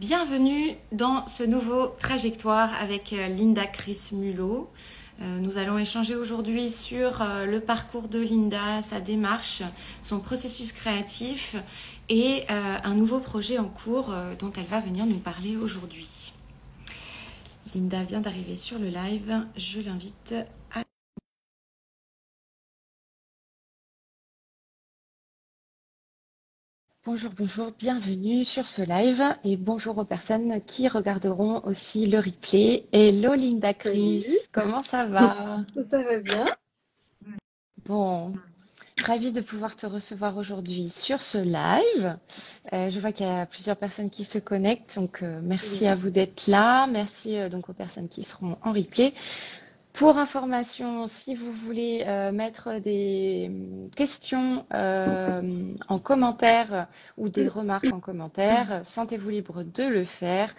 Bienvenue dans ce nouveau Trajectoire avec Linda Chris Mulot. Nous allons échanger aujourd'hui sur le parcours de Linda, sa démarche, son processus créatif et un nouveau projet en cours dont elle va venir nous parler aujourd'hui. Linda vient d'arriver sur le live, je l'invite à... Bonjour, bienvenue sur ce live et bonjour aux personnes qui regarderont aussi le replay. Hello Linda Chris, Salut. comment ça va? Ça va bien. Bon, ravie de pouvoir te recevoir aujourd'hui sur ce live. Je vois qu'il y a plusieurs personnes qui se connectent, donc merci à vous d'être là. Merci donc aux personnes qui seront en replay. Pour information, si vous voulez mettre des questions en commentaire ou des remarques en commentaire, sentez-vous libre de le faire,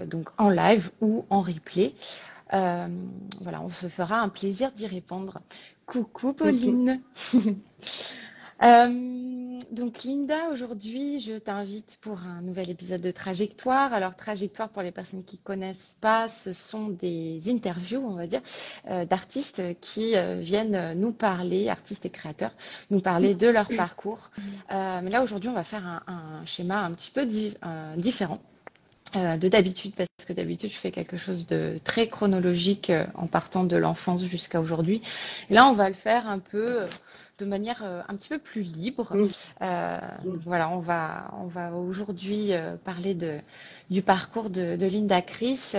donc en live ou en replay. Voilà, on se fera un plaisir d'y répondre. Coucou Pauline. Donc Linda, aujourd'hui, je t'invite pour un nouvel épisode de Trajectoire. Alors Trajectoire, pour les personnes qui ne connaissent pas, ce sont des interviews, on va dire, d'artistes qui viennent nous parler, artistes et créateurs, nous parler de leur parcours. Mais là, aujourd'hui, on va faire un schéma un petit peu différent de d'habitude, parce que d'habitude, je fais quelque chose de très chronologique en partant de l'enfance jusqu'à aujourd'hui. Et là, on va le faire un peu de manière un petit peu plus libre. Voilà, on va aujourd'hui parler du parcours de Linda Chris,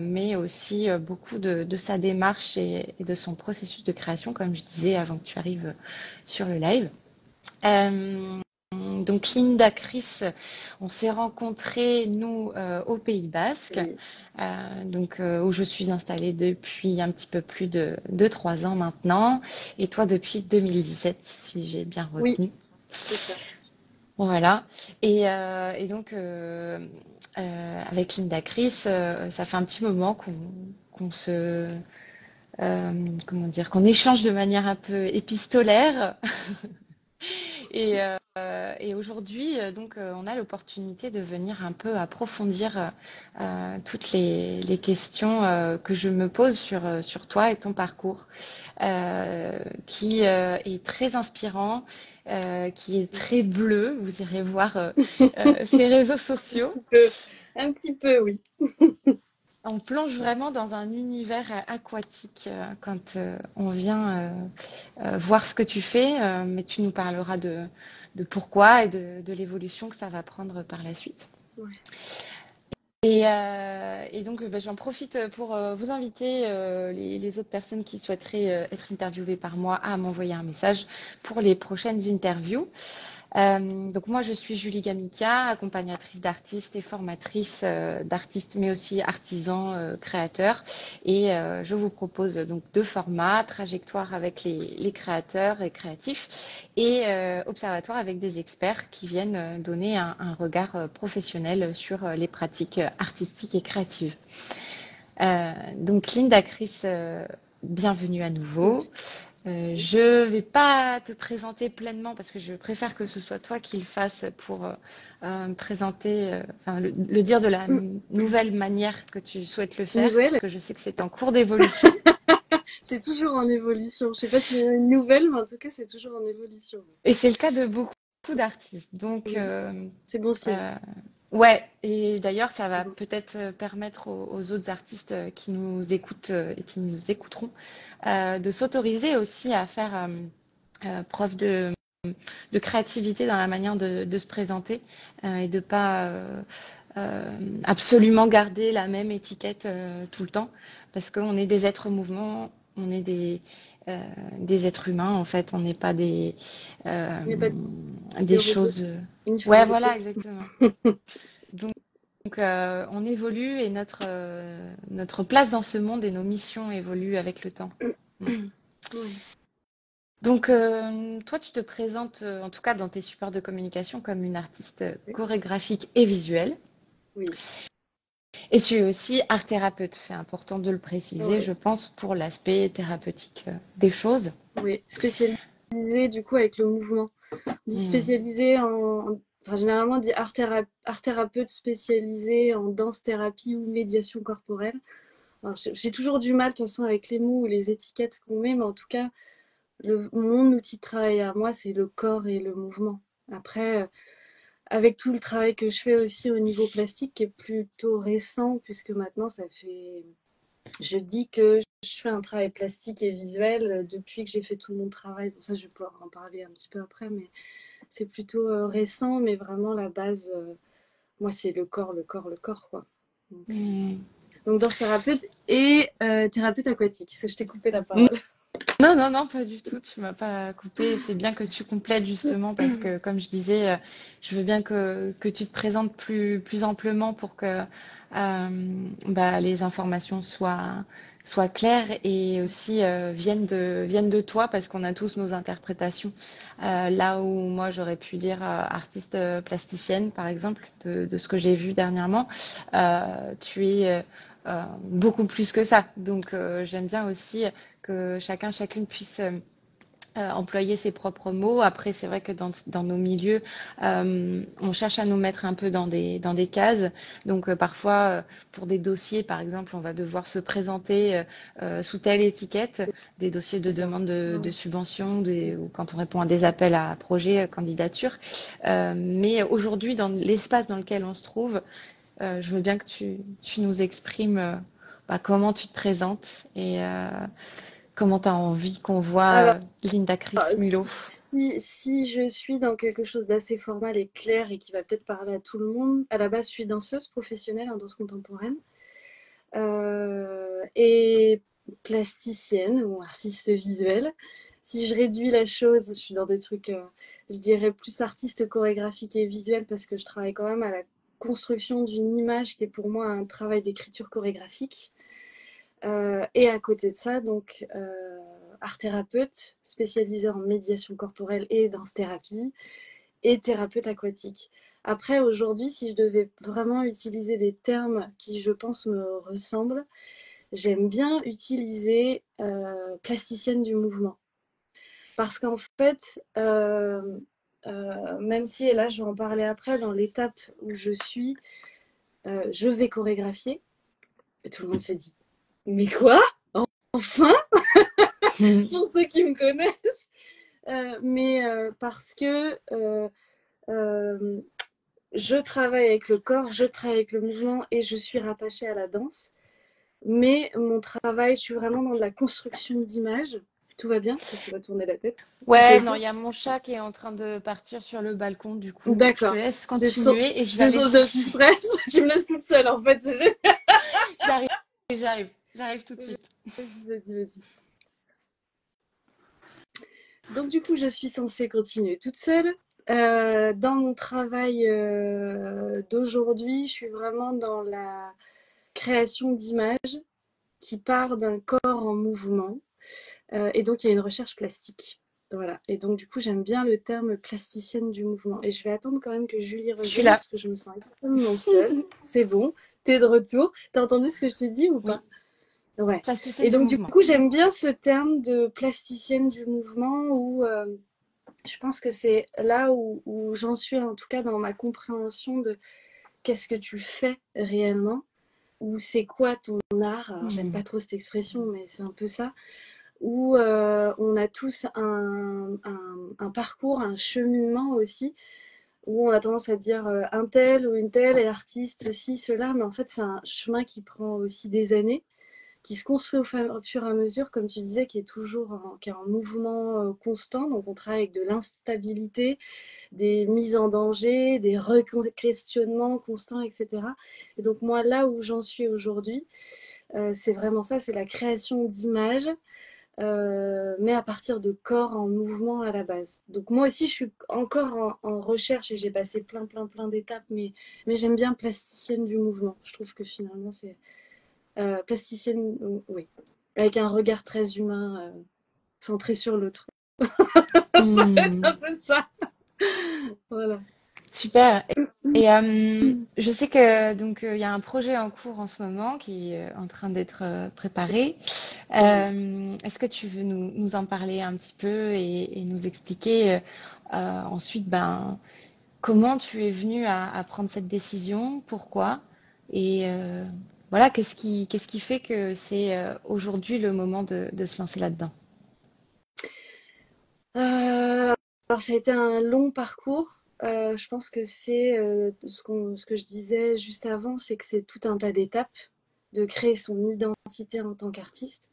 mais aussi beaucoup de sa démarche et de son processus de création, comme je disais avant que tu arrives sur le live. Donc Linda Chris, on s'est rencontrés, nous, au Pays Basque, où je suis installée depuis un petit peu plus de 3 ans maintenant, et toi depuis 2017, si j'ai bien Oui, retenu. c'est ça. Voilà. Et donc, avec Linda Chris, ça fait un petit moment qu'on se... comment dire, qu'on échange de manière un peu épistolaire. Et aujourd'hui, on a l'opportunité de venir un peu approfondir toutes les questions que je me pose sur toi et ton parcours, qui est très inspirant, qui est très Merci. bleu. Vous irez voir ses réseaux sociaux. Un petit peu, oui. On plonge vraiment dans un univers aquatique quand on vient voir ce que tu fais, mais tu nous parleras de pourquoi et de l'évolution que ça va prendre par la suite. Ouais. Et donc, j'en profite pour vous inviter, les autres personnes qui souhaiteraient être interviewées par moi, à m'envoyer un message pour les prochaines interviews. Donc moi, je suis Julie Gamica, accompagnatrice d'artistes et formatrice d'artistes, mais aussi artisans, créateurs. Et je vous propose donc 2 formats: trajectoire avec les créateurs et créatifs, et observatoire avec des experts qui viennent donner un regard professionnel sur les pratiques artistiques et créatives. Donc Linda Chris, bienvenue à nouveau. Merci. Je vais pas te présenter pleinement parce que je préfère que ce soit toi qui le fasses pour me présenter, enfin le dire de la nouvelle manière que tu souhaites le faire, Nouvelle, puisque je sais que c'est en cours d'évolution. c'est toujours en évolution. Je sais pas s'il y en a une nouvelle, mais en tout cas, c'est toujours en évolution. Et c'est le cas de beaucoup d'artistes. Donc, Oui, c'est bon signe. euh, ouais, et d'ailleurs, ça C'est va bon signe. peut-être permettre aux autres artistes qui nous écoutent et qui nous écouteront de s'autoriser aussi à faire preuve de créativité dans la manière de se présenter et de pas absolument garder la même étiquette tout le temps, parce qu'on est des êtres mouvants, on est des êtres humains en fait, on n'est pas Il n'y a pas des de robot. choses. Ouais, Uniformité. voilà, exactement. Donc, on évolue et notre place dans ce monde et nos missions évoluent avec le temps. Mm. Oui. Donc, toi, tu te présentes, en tout cas dans tes supports de communication, comme une artiste chorégraphique et visuelle. Oui. Et tu es aussi art thérapeute. C'est important de le préciser, Oui. je pense, pour l'aspect thérapeutique des choses. Oui. Spécialisée, du coup, avec le mouvement. Mm. Spécialisée enfin, généralement on dit art thérapeute spécialisé en danse thérapie ou médiation corporelle. Alors, j'ai toujours du mal de toute façon avec les mots ou les étiquettes qu'on met, mais en tout cas, mon outil de travail à moi, c'est le corps et le mouvement. Après, avec tout le travail que je fais aussi au niveau plastique, qui est plutôt récent, puisque maintenant ça fait... Je dis que je fais un travail plastique et visuel depuis que j'ai fait tout mon travail. Pour ça, je vais pouvoir en parler un petit peu après, mais c'est plutôt récent, mais vraiment la base, moi, c'est le corps, le corps, le corps, quoi. Donc, Hmm. danse thérapeute et thérapeute aquatique, parce que je t'ai coupé la parole. Non, non, non, pas du tout. Tu m'as pas coupé. C'est bien que tu complètes justement parce que, comme je disais, je veux bien que tu te présentes plus amplement pour que les informations soient claires et aussi viennent de toi parce qu'on a tous nos interprétations. Là où moi j'aurais pu dire artiste plasticienne, par exemple, de ce que j'ai vu dernièrement, tu es beaucoup plus que ça. Donc j'aime bien aussi que chacun, chacune puisse employer ses propres mots. Après, c'est vrai que dans nos milieux, on cherche à nous mettre un peu dans des cases. Donc, parfois, pour des dossiers, par exemple, on va devoir se présenter sous telle étiquette, des dossiers de C'est ça. demande de Ouais. subvention, ou quand on répond à des appels à projets, candidatures. Mais aujourd'hui, dans l'espace dans lequel on se trouve, je veux bien que tu nous exprimes comment tu te présentes et comment tu as envie qu'on Alors, voit Linda Chris Mulot. si je suis dans quelque chose d'assez formel et clair et qui va peut-être parler à tout le monde, à la base, je suis danseuse professionnelle en danse contemporaine et plasticienne ou artiste visuelle. Si je réduis la chose, je suis dans des trucs, je dirais plus artiste chorégraphique et visuel parce que je travaille quand même à la construction d'une image qui est pour moi un travail d'écriture chorégraphique. Et à côté de ça, donc, art thérapeute spécialisé en médiation corporelle et danse-thérapie et thérapeute aquatique. Après, aujourd'hui, si je devais vraiment utiliser des termes qui, je pense, me ressemblent, j'aime bien utiliser plasticienne du mouvement. Parce qu'en fait, même si, et là je vais en parler après, dans l'étape où je suis, je vais chorégraphier, et tout le monde se dit, mais quoi? Enfin, pour ceux qui me connaissent, mais parce que euh, je travaille avec le corps, je travaille avec le mouvement et je suis rattachée à la danse. Mais mon travail, je suis vraiment dans de la construction d'images. Tout va bien? Tu vas tourner la tête. Tout est Ouais, non, OK? il y a mon chat qui est en train de partir sur le balcon, du coup, je te D'accord. laisse continuer et je vais aller le Désolée de chercher. stress. Tu me laisses toute seule en fait. C'est génial. J'arrive, j'arrive tout de suite. Vas-y, vas-y, vas-y. Donc du coup, je suis censée continuer toute seule. Dans mon travail d'aujourd'hui, je suis vraiment dans la création d'images qui part d'un corps en mouvement. Et donc, il y a une recherche plastique. Voilà. Et donc, du coup, j'aime bien le terme plasticienne du mouvement. Et je vais attendre quand même que Julie Je suis revienne là. parce que je me sens extrêmement seule. C'est bon, t'es de retour. T'as entendu ce que je t'ai dit ou pas? Oui, Ouais. plasticienne Et du donc, du mouvement. coup, j'aime bien ce terme de plasticienne du mouvement où je pense que c'est là où j'en suis, en tout cas dans ma compréhension de qu'est-ce que tu fais réellement ou c'est quoi ton art. Alors, j'aime Hmm. pas trop cette expression, mais c'est un peu ça où on a tous un parcours, un cheminement aussi, où on a tendance à dire un tel ou une telle est artiste, ceci, cela, mais en fait c'est un chemin qui prend aussi des années, qui se construit au fur et à mesure, comme tu disais, qui est toujours qui est en mouvement constant, donc on travaille avec de l'instabilité, des mises en danger, des questionnements constants, etc. Et donc moi, là où j'en suis aujourd'hui, c'est vraiment ça, c'est la création d'images mais à partir de corps en mouvement à la base. Donc moi aussi, je suis encore en recherche et j'ai passé plein d'étapes, mais j'aime bien plasticienne du mouvement. Je trouve que finalement, c'est plasticienne, oui, avec un regard très humain, centré sur l'autre. Ça va être un Hmm. peu ça. Voilà. Super. Et je sais que donc il y a un projet en cours en ce moment qui est en train d'être préparé. Ouais. Est-ce que tu veux nous en parler un petit peu et nous expliquer ensuite comment tu es venue à prendre cette décision? Pourquoi? Et voilà, qu'est-ce qui fait que c'est aujourd'hui le moment de se lancer là-dedans? Alors ça a été un long parcours. Je pense que c'est ce que je disais juste avant, c'est que c'est tout un tas d'étapes de créer son identité en tant qu'artiste.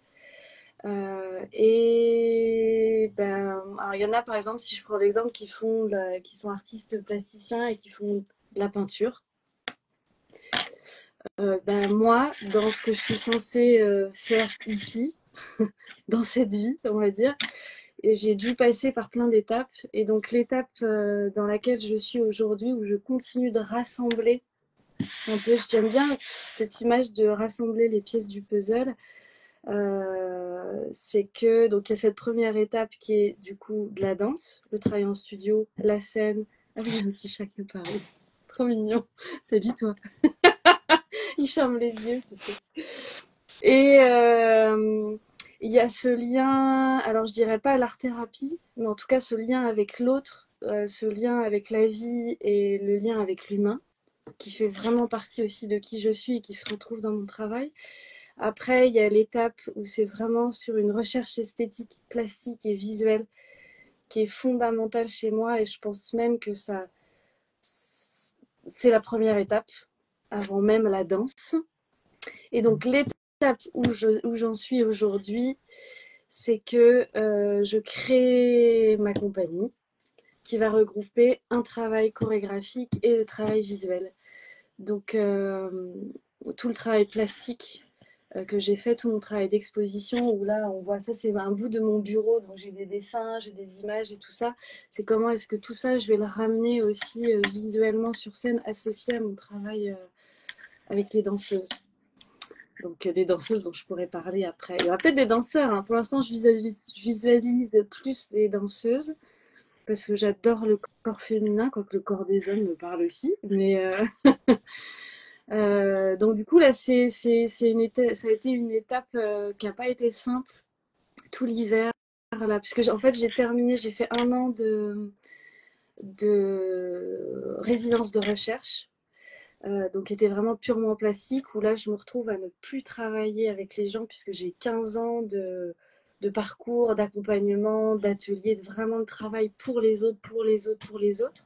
Et ben, alors il y en a par exemple, si je prends l'exemple, qui sont artistes plasticiens et qui font de la peinture. Ben moi, dans ce que je suis censée faire ici, dans cette vie, on va dire, et j'ai dû passer par plein d'étapes. Et donc l'étape dans laquelle je suis aujourd'hui, où je continue de rassembler un peu, j'aime bien cette image de rassembler les pièces du puzzle. C'est que donc il y a cette première étape qui est du coup de la danse, le travail en studio, la scène. Ah oui, il y a un petit chat qui parle. Trop mignon. Salut toi. Il ferme les yeux, tu sais. Et il y a ce lien, alors je dirais pas l'art-thérapie, mais en tout cas ce lien avec l'autre, ce lien avec la vie et le lien avec l'humain, qui fait vraiment partie aussi de qui je suis et qui se retrouve dans mon travail. Après, il y a l'étape où c'est vraiment sur une recherche esthétique, plastique et visuelle qui est fondamentale chez moi, et je pense même que ça, c'est la première étape, avant même la danse. Et donc l'étape où j'en suis aujourd'hui, c'est que je crée ma compagnie qui va regrouper un travail chorégraphique et le travail visuel. Donc tout le travail plastique que j'ai fait, tout mon travail d'exposition, où là on voit ça, c'est un bout de mon bureau, donc j'ai des dessins, j'ai des images et tout ça. C'est comment est-ce que tout ça, je vais le ramener aussi visuellement sur scène, associé à mon travail avec les danseuses. Donc des danseuses dont je pourrais parler après. Il y aura peut-être des danseurs, hein. Pour l'instant, je visualise plus des danseuses parce que j'adore le corps féminin, quoique le corps des hommes me parle aussi. Mais donc du coup, là, ça a été une étape qui n'a pas été simple tout l'hiver. Là, puisque en fait, j'ai fait un an de résidence de recherche donc qui était vraiment purement plastique, où là je me retrouve à ne plus travailler avec les gens puisque j'ai 15 ans de parcours, d'accompagnement, d'ateliers, vraiment de travail pour les autres, pour les autres, pour les autres,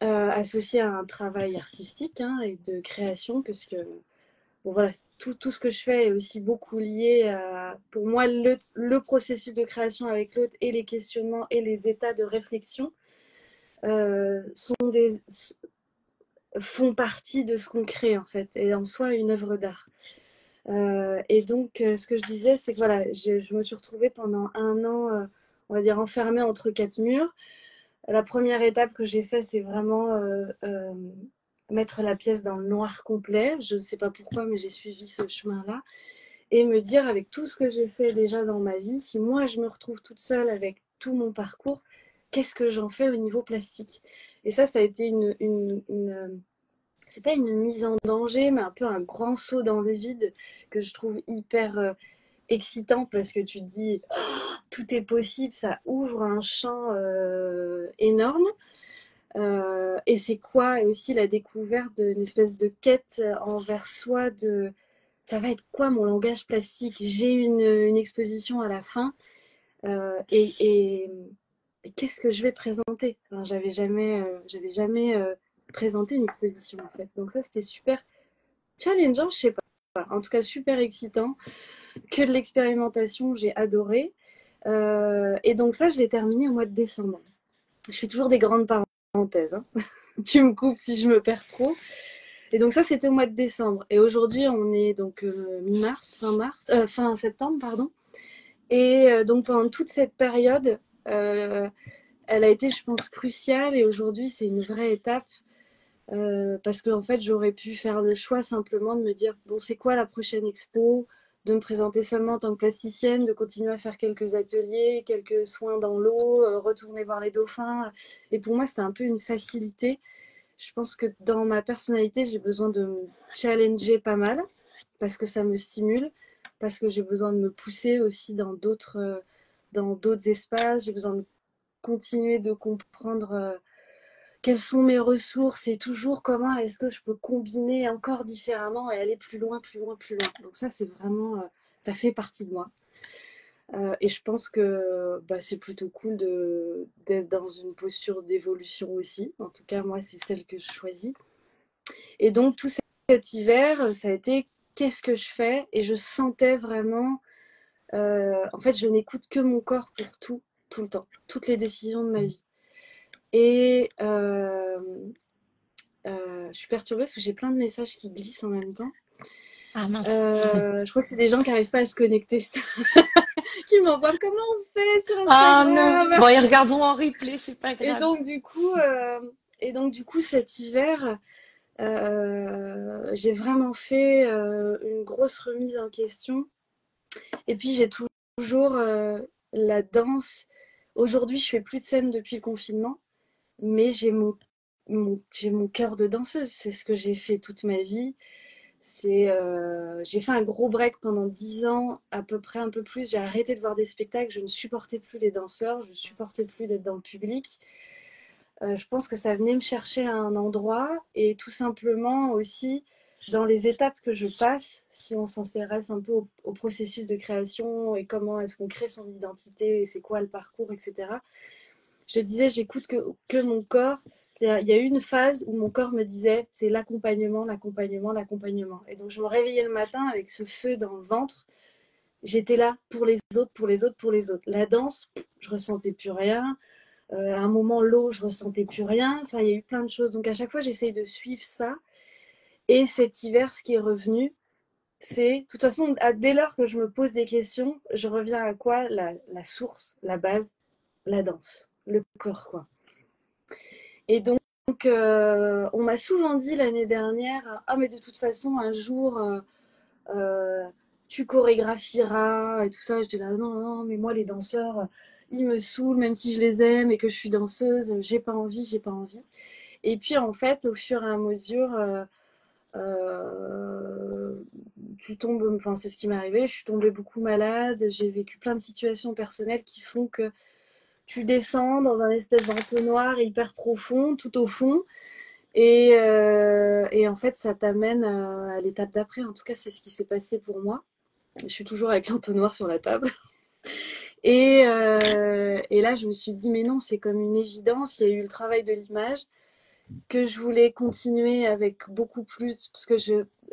associé à un travail artistique hein, et de création, parce que bon, voilà, tout ce que je fais est aussi beaucoup lié à, pour moi, le processus de création avec l'autre et les questionnements et les états de réflexion sont font partie de ce qu'on crée en fait, et en soi une œuvre d'art. Et donc, ce que je disais, c'est que voilà, je me suis retrouvée pendant un an, on va dire, enfermée entre quatre murs. La première étape que j'ai fait, c'est vraiment mettre la pièce dans le noir complet. Je ne sais pas pourquoi, mais j'ai suivi ce chemin-là. Et me dire, avec tout ce que j'ai fait déjà dans ma vie, si moi je me retrouve toute seule avec tout mon parcours, qu'est-ce que j'en fais au niveau plastique? Et ça a été c'est pas une mise en danger, mais un peu un grand saut dans le vide que je trouve hyper excitant parce que tu te dis oh, tout est possible, ça ouvre un champ énorme. Et c'est quoi et aussi la découverte d'une espèce de quête envers soi de ça va être quoi mon langage plastique. J'ai une exposition à la fin et qu'est-ce que je vais présenter. Enfin, j'avais jamais présenté une exposition en fait. Donc ça c'était super challengeant, je sais pas. En tout cas super excitant. Que de l'expérimentation, j'ai adoré. Et donc ça je l'ai terminé au mois de décembre. Je fais toujours des grandes parenthèses. Hein. Tu me coupes si je me perds trop. Et donc ça c'était au mois de décembre. Et aujourd'hui on est donc fin septembre pardon. Et donc pendant toute cette période, elle a été, je pense, cruciale. Et aujourd'hui, c'est une vraie étape parce que en fait, j'aurais pu faire le choix simplement de me dire bon, c'est quoi la prochaine expo? De me présenter seulement en tant que plasticienne, de continuer à faire quelques ateliers, quelques soins dans l'eau, retourner voir les dauphins. Et pour moi, c'était un peu une facilité. Je pense que dans ma personnalité, j'ai besoin de me challenger pas mal parce que ça me stimule, parce que j'ai besoin de me pousser aussi dans d'autres espaces. J'ai besoin de continuer de comprendre quelles sont mes ressources et toujours comment est-ce que je peux combiner encore différemment et aller plus loin, plus loin, plus loin. Donc ça, c'est vraiment, ça fait partie de moi. Et je pense que c'est plutôt cool d'être dans une posture d'évolution aussi. En tout cas, moi, c'est celle que je choisis. Et donc, tout cet hiver, ça a été qu'est-ce que je fais? Et je sentais vraiment, en fait, je n'écoute que mon corps pour tout, tout le temps, toutes les décisions de ma vie. Et je suis perturbée parce que j'ai plein de messages qui glissent en même temps. Ah mince. Je crois que c'est des gens qui n'arrivent pas à se connecter, qui m'envoient comment on fait sur Ah non. Instagram. Bon, ils regarderont en replay, c'est pas Et grave. donc du coup, cet hiver, j'ai vraiment fait une grosse remise en question. Et puis j'ai toujours la danse. Aujourd'hui, je fais plus de scène depuis le confinement, mais j'ai mon cœur de danseuse. C'est ce que j'ai fait toute ma vie. J'ai fait un gros break pendant 10 ans, à peu près un peu plus. J'ai arrêté de voir des spectacles. Je ne supportais plus les danseurs. Je ne supportais plus d'être dans le public. Je pense que ça venait me chercher à un endroit et tout simplement aussi dans les étapes que je passe, si on s'intéresse un peu au processus de création et comment est-ce qu'on crée son identité et c'est quoi le parcours, etc. Je disais, j'écoute que mon corps. Il y a eu une phase où mon corps me disait, c'est l'accompagnement, l'accompagnement, l'accompagnement. Et donc je me réveillais le matin avec ce feu dans le ventre. J'étais là pour les autres, pour les autres, pour les autres. La danse, je ressentais plus rien. À un moment, l'eau, je ressentais plus rien. Enfin, il y a eu plein de choses. Donc, à chaque fois, j'essaye de suivre ça. Et cet hiver, ce qui est revenu, c'est, de toute façon, dès lors que je me pose des questions, je reviens à quoi? La source, la base, la danse, le corps, quoi. Et donc, on m'a souvent dit l'année dernière, ah, mais de toute façon, un jour, euh, tu chorégraphieras et tout ça. J'étais là, non, non, mais moi, les danseurs, ils me saoulent, même si je les aime et que je suis danseuse, j'ai pas envie, j'ai pas envie. Et puis, en fait, au fur et à mesure, euh, tu tombes, enfin, c'est ce qui m'est arrivé, je suis tombée beaucoup malade, j'ai vécu plein de situations personnelles qui font que tu descends dans un espèce d'entonnoir hyper profond, tout au fond, et en fait, ça t'amène à l'étape d'après. En tout cas, c'est ce qui s'est passé pour moi. Je suis toujours avec l'entonnoir sur la table. Et là, je me suis dit, mais non, c'est comme une évidence. Il y a eu le travail de l'image que je voulais continuer avec beaucoup plus. Parce que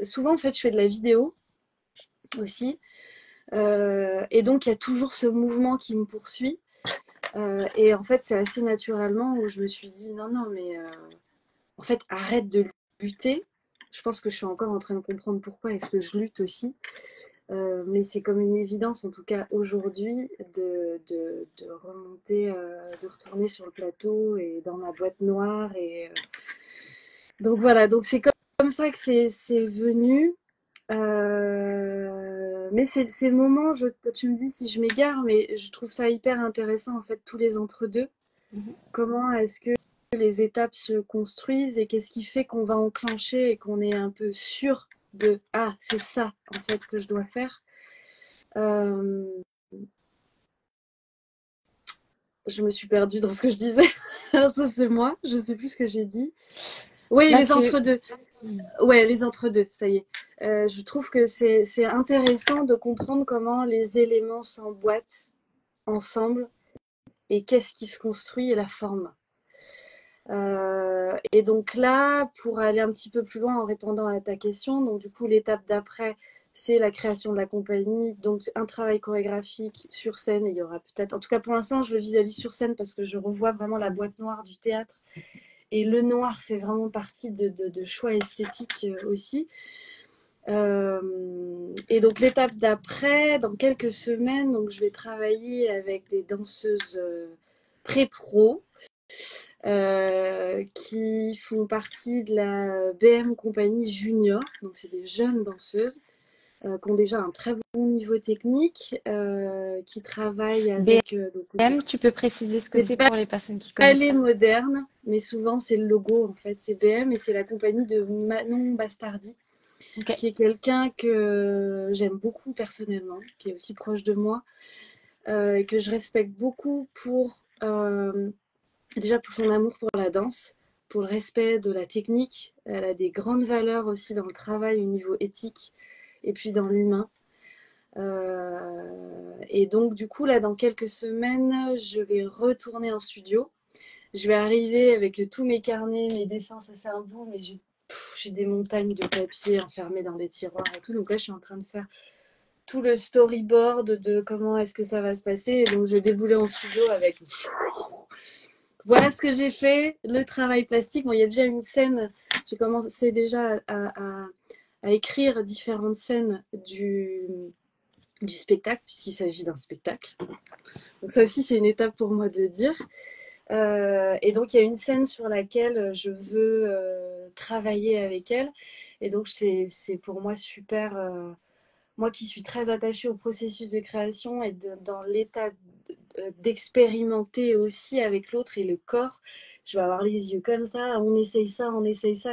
souvent, en fait, je fais de la vidéo aussi. Et donc, il y a toujours ce mouvement qui me poursuit. Et en fait, c'est assez naturellement où je me suis dit, non, non, mais en fait, arrête de lutter. Je pense que je suis encore en train de comprendre pourquoi est-ce que je lutte aussi. Mais c'est comme une évidence, en tout cas aujourd'hui, de remonter, de retourner sur le plateau et dans ma boîte noire. Donc voilà, donc c'est comme ça que c'est venu. Mais c'est ces moments, tu me dis si je m'égare, mais je trouve ça hyper intéressant, en fait, tous les entre-deux. Mhm. Comment est-ce que les étapes se construisent et qu'est-ce qui fait qu'on va enclencher et qu'on est un peu sûr de ah, c'est ça, en fait, que je dois faire. Euh, je me suis perdue dans ce que je disais. Ça, c'est moi. Je sais plus ce que j'ai dit. Oui, Là, les entre-deux. Hmm. Ouais, les entre-deux, ça y est. Je trouve que c'est intéressant de comprendre comment les éléments s'emboîtent ensemble et qu'est-ce qui se construit et la forme. Et donc là, pour aller un petit peu plus loin en répondant à ta question, donc du coup, l'étape d'après, c'est la création de la compagnie, donc un travail chorégraphique sur scène. Il y aura peut-être, en tout cas pour l'instant, je le visualise sur scène parce que je revois vraiment la boîte noire du théâtre. Et le noir fait vraiment partie de choix esthétiques aussi. Et donc l'étape d'après, dans quelques semaines, donc je vais travailler avec des danseuses pré-pro qui font partie de la BM Compagnie Junior. Donc c'est des jeunes danseuses qui ont déjà un très bon niveau technique, qui travaillent avec donc, BM, tu peux préciser ce que c'est c'est pour les personnes qui connaissent ballet pas? moderne, mais souvent c'est le logo en fait, c'est BM et c'est la compagnie de Manon Bastardi, Ok. qui est quelqu'un que j'aime beaucoup personnellement, qui est aussi proche de moi, et que je respecte beaucoup pour déjà pour son amour pour la danse, pour le respect de la technique. Elle a des grandes valeurs aussi dans le travail au niveau éthique et puis dans l'humain. Et donc du coup là dans quelques semaines je vais retourner en studio. Je vais arriver avec tous mes carnets, mes dessins, ça c'est un bout, mais j'ai des montagnes de papier enfermées dans des tiroirs et tout. Donc là je suis en train de faire tout le storyboard de comment est-ce que ça va se passer. Et donc je vais débouler en studio avec voilà ce que j'ai fait, le travail plastique. Bon, il y a déjà une scène, j'ai commencé déjà à écrire différentes scènes du spectacle, puisqu'il s'agit d'un spectacle. Donc ça aussi, c'est une étape pour moi de le dire. Et donc, il y a une scène sur laquelle je veux travailler avec elle. Et donc, c'est pour moi super... moi qui suis très attachée au processus de création et dans l'état d'expérimenter aussi avec l'autre et le corps, je vais avoir les yeux comme ça, on essaye ça,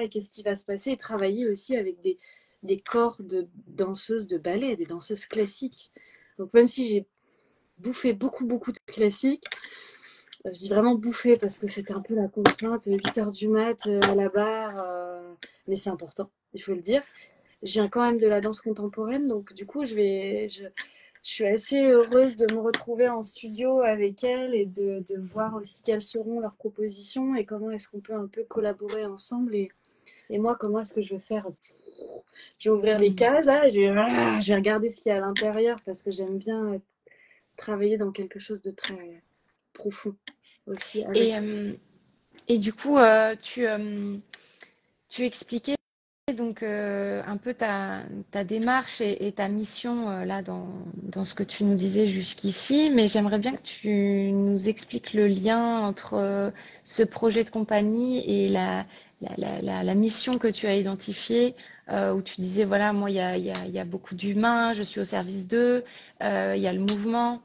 et qu'est-ce qui va se passer? Et travailler aussi avec des corps de danseuses de ballet, des danseuses classiques. Donc même si j'ai bouffé beaucoup, beaucoup de classiques, je dis vraiment bouffé parce que c'était un peu la contrainte, 8 heures du mat à la barre, mais c'est important, il faut le dire. Je viens quand même de la danse contemporaine, donc du coup, je suis assez heureuse de me retrouver en studio avec elle et de voir aussi quelles seront leurs propositions et comment est-ce qu'on peut un peu collaborer ensemble. Et moi, comment est-ce que je vais faire? Je vais ouvrir les cages là et je vais regarder ce qu'il y a à l'intérieur parce que j'aime bien travailler dans quelque chose de très profond aussi avec. Et, euh, et du coup, tu expliquais donc un peu ta démarche et ta mission là dans ce que tu nous disais jusqu'ici, mais j'aimerais bien que tu nous expliques le lien entre ce projet de compagnie et la mission que tu as identifiée, où tu disais, voilà, moi, il y a beaucoup d'humains, je suis au service d'eux, il y a le mouvement.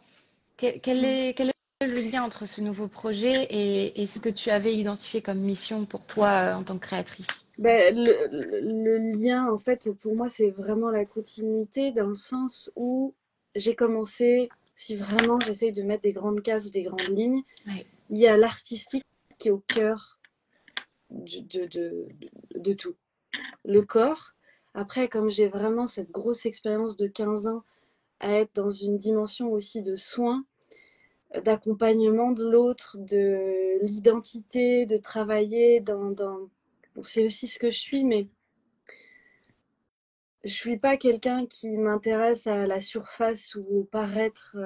Quel est le lien entre ce nouveau projet et ce que tu avais identifié comme mission pour toi en tant que créatrice? Ben, le lien, en fait, pour moi, c'est vraiment la continuité dans le sens où j'ai commencé, si vraiment j'essaye de mettre des grandes cases ou des grandes lignes, Ouais. il y a l'artistique qui est au cœur de tout. Le corps, après, comme j'ai vraiment cette grosse expérience de 15 ans à être dans une dimension aussi de soins, d'accompagnement de l'autre, de l'identité, de travailler bon, c'est aussi ce que je suis, mais je suis pas quelqu'un qui m'intéresse à la surface ou au paraître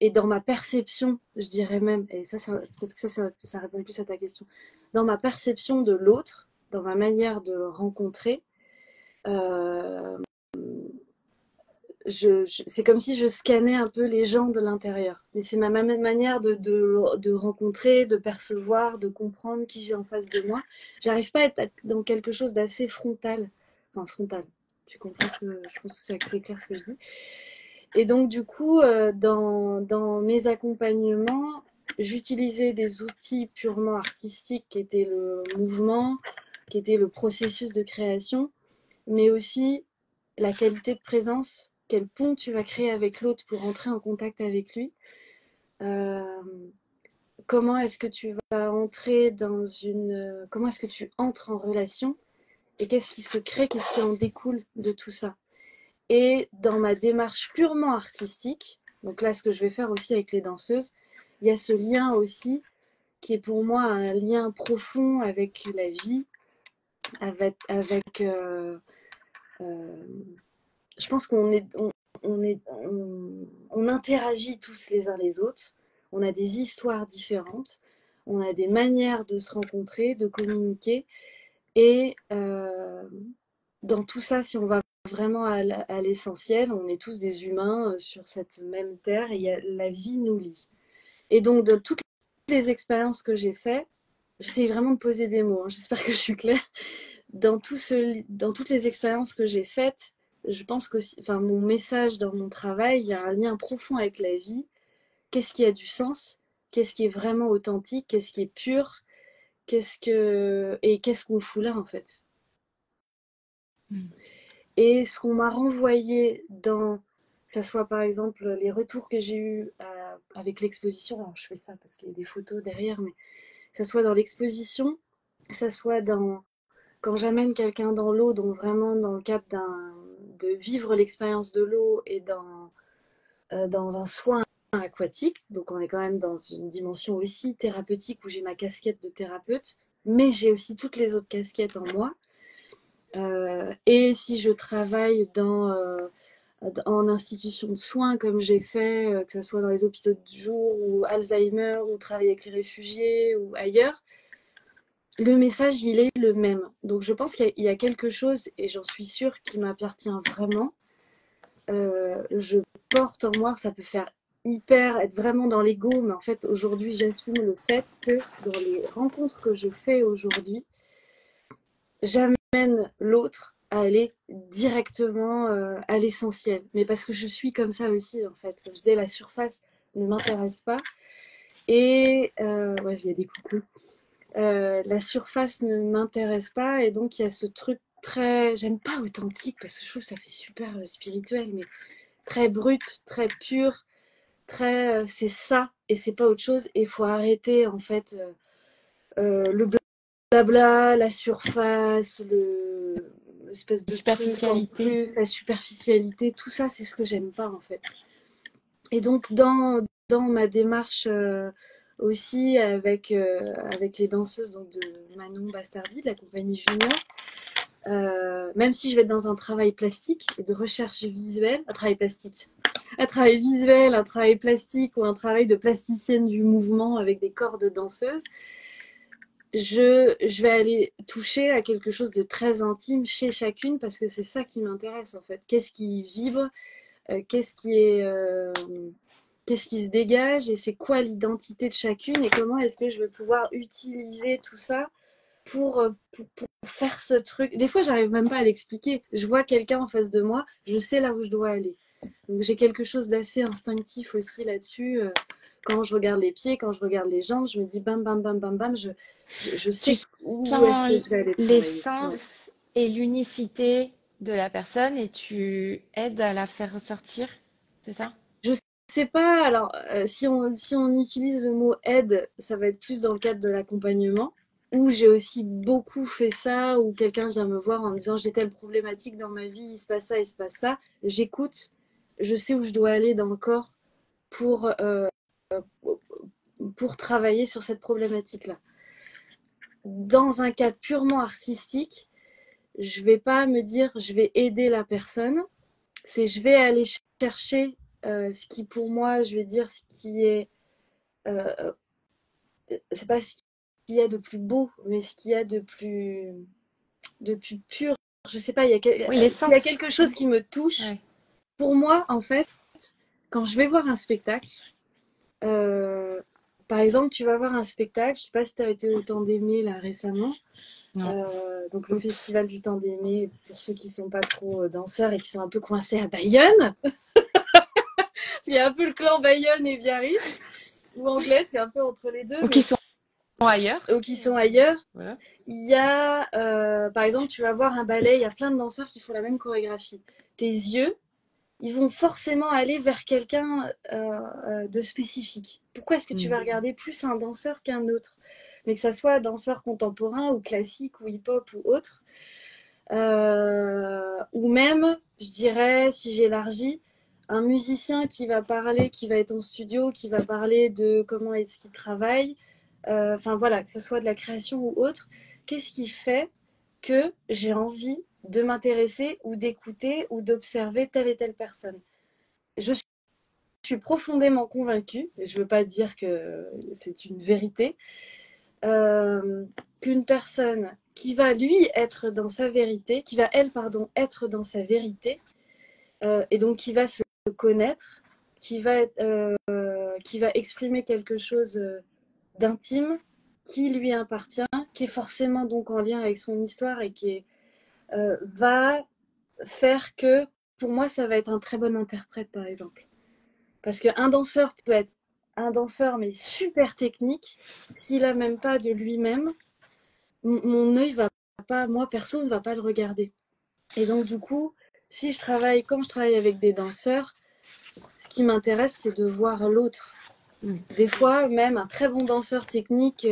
et dans ma perception, je dirais même, et peut-être que ça répond plus à ta question, dans ma perception de l'autre, dans ma manière de rencontrer, euh, c'est comme si je scannais un peu les gens de l'intérieur. Mais c'est ma même manière de rencontrer, de percevoir, de comprendre qui j'ai en face de moi. J'arrive pas à être dans quelque chose d'assez frontal. Enfin, frontal. Tu comprends je pense que c'est assez clair ce que je dis. Et donc, du coup, dans mes accompagnements, j'utilisais des outils purement artistiques qui étaient le mouvement, qui était le processus de création, mais aussi la qualité de présence, quel pont tu vas créer avec l'autre pour entrer en contact avec lui. Euh, comment est-ce que tu vas entrer comment est-ce que tu entres en relation et qu'est-ce qui se crée, qu'est-ce qui en découle de tout ça. Et dans ma démarche purement artistique, donc là ce que je vais faire aussi avec les danseuses, il y a ce lien aussi qui est pour moi un lien profond avec la vie, avec je pense on interagit tous les uns les autres. On a des histoires différentes. On a des manières de se rencontrer, de communiquer. Et dans tout ça, si on va vraiment à l'essentiel, on est tous des humains sur cette même terre et la vie nous lie. Et donc, de toutes les expériences que j'ai faites, j'essaie vraiment de poser des mots, hein, j'espère que je suis claire. Dans toutes les expériences que j'ai faites, je pense que enfin, mon message dans mon travail, il y a un lien profond avec la vie. Qu'est-ce qui a du sens? Qu'est-ce qui est vraiment authentique? Qu'est-ce qui est pur? Qu'est-ce qu'on fout là en fait? Mm. Et ce qu'on m'a renvoyé que ce soit par exemple les retours que j'ai eus avec l'exposition, alors je fais ça parce qu'il y a des photos derrière, mais que ce soit dans l'exposition, que ce soit quand j'amène quelqu'un dans l'eau, donc vraiment dans le cadre de vivre l'expérience de l'eau et dans un soin aquatique. Donc on est quand même dans une dimension aussi thérapeutique où j'ai ma casquette de thérapeute, mais j'ai aussi toutes les autres casquettes en moi. Et si je travaille en institution de soins comme j'ai fait, que ce soit dans les hôpitaux de jour ou Alzheimer ou travailler avec les réfugiés ou ailleurs, le message il est le même. Donc je pense qu'il y a quelque chose, et j'en suis sûre, qui m'appartient vraiment. Je porte en moi, ça peut faire être vraiment dans l'ego, mais en fait aujourd'hui j'assume le fait que dans les rencontres que je fais aujourd'hui, j'amène l'autre à aller directement à l'essentiel. Mais parce que je suis comme ça aussi, en fait. Comme je disais, la surface ne m'intéresse pas. Et ouais, il y a des coucous. La surface ne m'intéresse pas. Et donc, il y a ce truc très... J'aime pas authentique, parce que je trouve que ça fait super spirituel, mais très brut, très pur, très... c'est ça, et c'est pas autre chose. Et il faut arrêter, en fait, le blabla, la surface, l'espèce de truc en Superficialité. plus, la superficialité, tout ça, c'est ce que j'aime pas en fait. Et donc dans ma démarche aussi avec les danseuses donc de Manon Bastardi, de la compagnie Junior, même si je vais être dans un travail plastique et de recherche visuelle, un travail visuel, un travail plastique ou un travail de plasticienne du mouvement avec des corps de danseuses, je vais aller toucher à quelque chose de très intime chez chacune parce que c'est ça qui m'intéresse en fait. Qu'est-ce qui vibre, qu'est-ce qui est, qu'est-ce qui se dégage et c'est quoi l'identité de chacune et comment est-ce que je vais pouvoir utiliser tout ça pour faire ce truc. Des fois, j'arrive même pas à l'expliquer. Je vois quelqu'un en face de moi, je sais là où je dois aller. Donc j'ai quelque chose d'assez instinctif aussi là-dessus. Quand je regarde les pieds, quand je regarde les jambes, je me dis bam, bam, bam, bam, bam, je Tu sais où est-ce que sens je vais aller travailler. Ouais. l'essence et l'unicité de la personne et tu aides à la faire ressortir, c'est ça? Je sais pas, alors si on utilise le mot aide, ça va être plus dans le cadre de l'accompagnement, où j'ai aussi beaucoup fait ça, où quelqu'un vient me voir en me disant j'ai telle problématique dans ma vie, il se passe ça, il se passe ça. J'écoute, je sais où je dois aller dans le corps pour, euh, pour travailler sur cette problématique-là. Dans un cas purement artistique, je vais pas me dire je vais aider la personne, c'est je vais aller chercher ce qui pour moi, je vais dire ce qui est, euh, c'est pas ce qu'il y a de plus beau, mais ce qu'il y a de plus pur. Je sais pas, Oui, s'il y a l'essence. quelque chose qui me touche, Ouais. pour moi, en fait, quand je vais voir un spectacle, euh, par exemple, tu vas voir un spectacle, je sais pas si tu as été au Temps d'Aimer là récemment, Non. donc le Oups. festival du Temps d'Aimer, pour ceux qui sont pas trop danseurs et qui sont un peu coincés à Bayonne, parce qu'il y a un peu le clan Bayonne et Biarritz, ou Anglette, c'est un peu entre les deux, Ou mais qui sont ailleurs. ou qui sont ailleurs. Voilà. Il y a, par exemple, tu vas voir un ballet, il y a plein de danseurs qui font la même chorégraphie. Tes yeux, ils vont forcément aller vers quelqu'un de spécifique. Pourquoi est-ce que tu vas Mm. regarder plus un danseur qu'un autre? Mais que ça soit danseur contemporain ou classique ou hip-hop ou autre. Ou même, je dirais, si j'élargis, un musicien qui va parler, qui va être en studio, qui va parler de comment est-ce qu'il travaille, enfin voilà, que ce soit de la création ou autre, qu'est-ce qui fait que j'ai envie de m'intéresser ou d'écouter ou d'observer telle et telle personne. Je suis profondément convaincue, et je ne veux pas dire que c'est une vérité, qu'une personne qui va lui être dans sa vérité, qui va elle, pardon, être dans sa vérité, et donc qui va se connaître, qui va exprimer quelque chose d'intime, qui lui appartient, qui est forcément donc en lien avec son histoire et qui va faire que, pour moi, ça va être un très bon interprète, par exemple. Parce qu'un danseur peut être un danseur, mais super technique, s'il a même pas de lui-même, mon œil va pas, moi perso, ne va pas le regarder. Et donc, du coup, quand je travaille avec des danseurs, ce qui m'intéresse, c'est de voir l'autre. Mm. Des fois, même un très bon danseur technique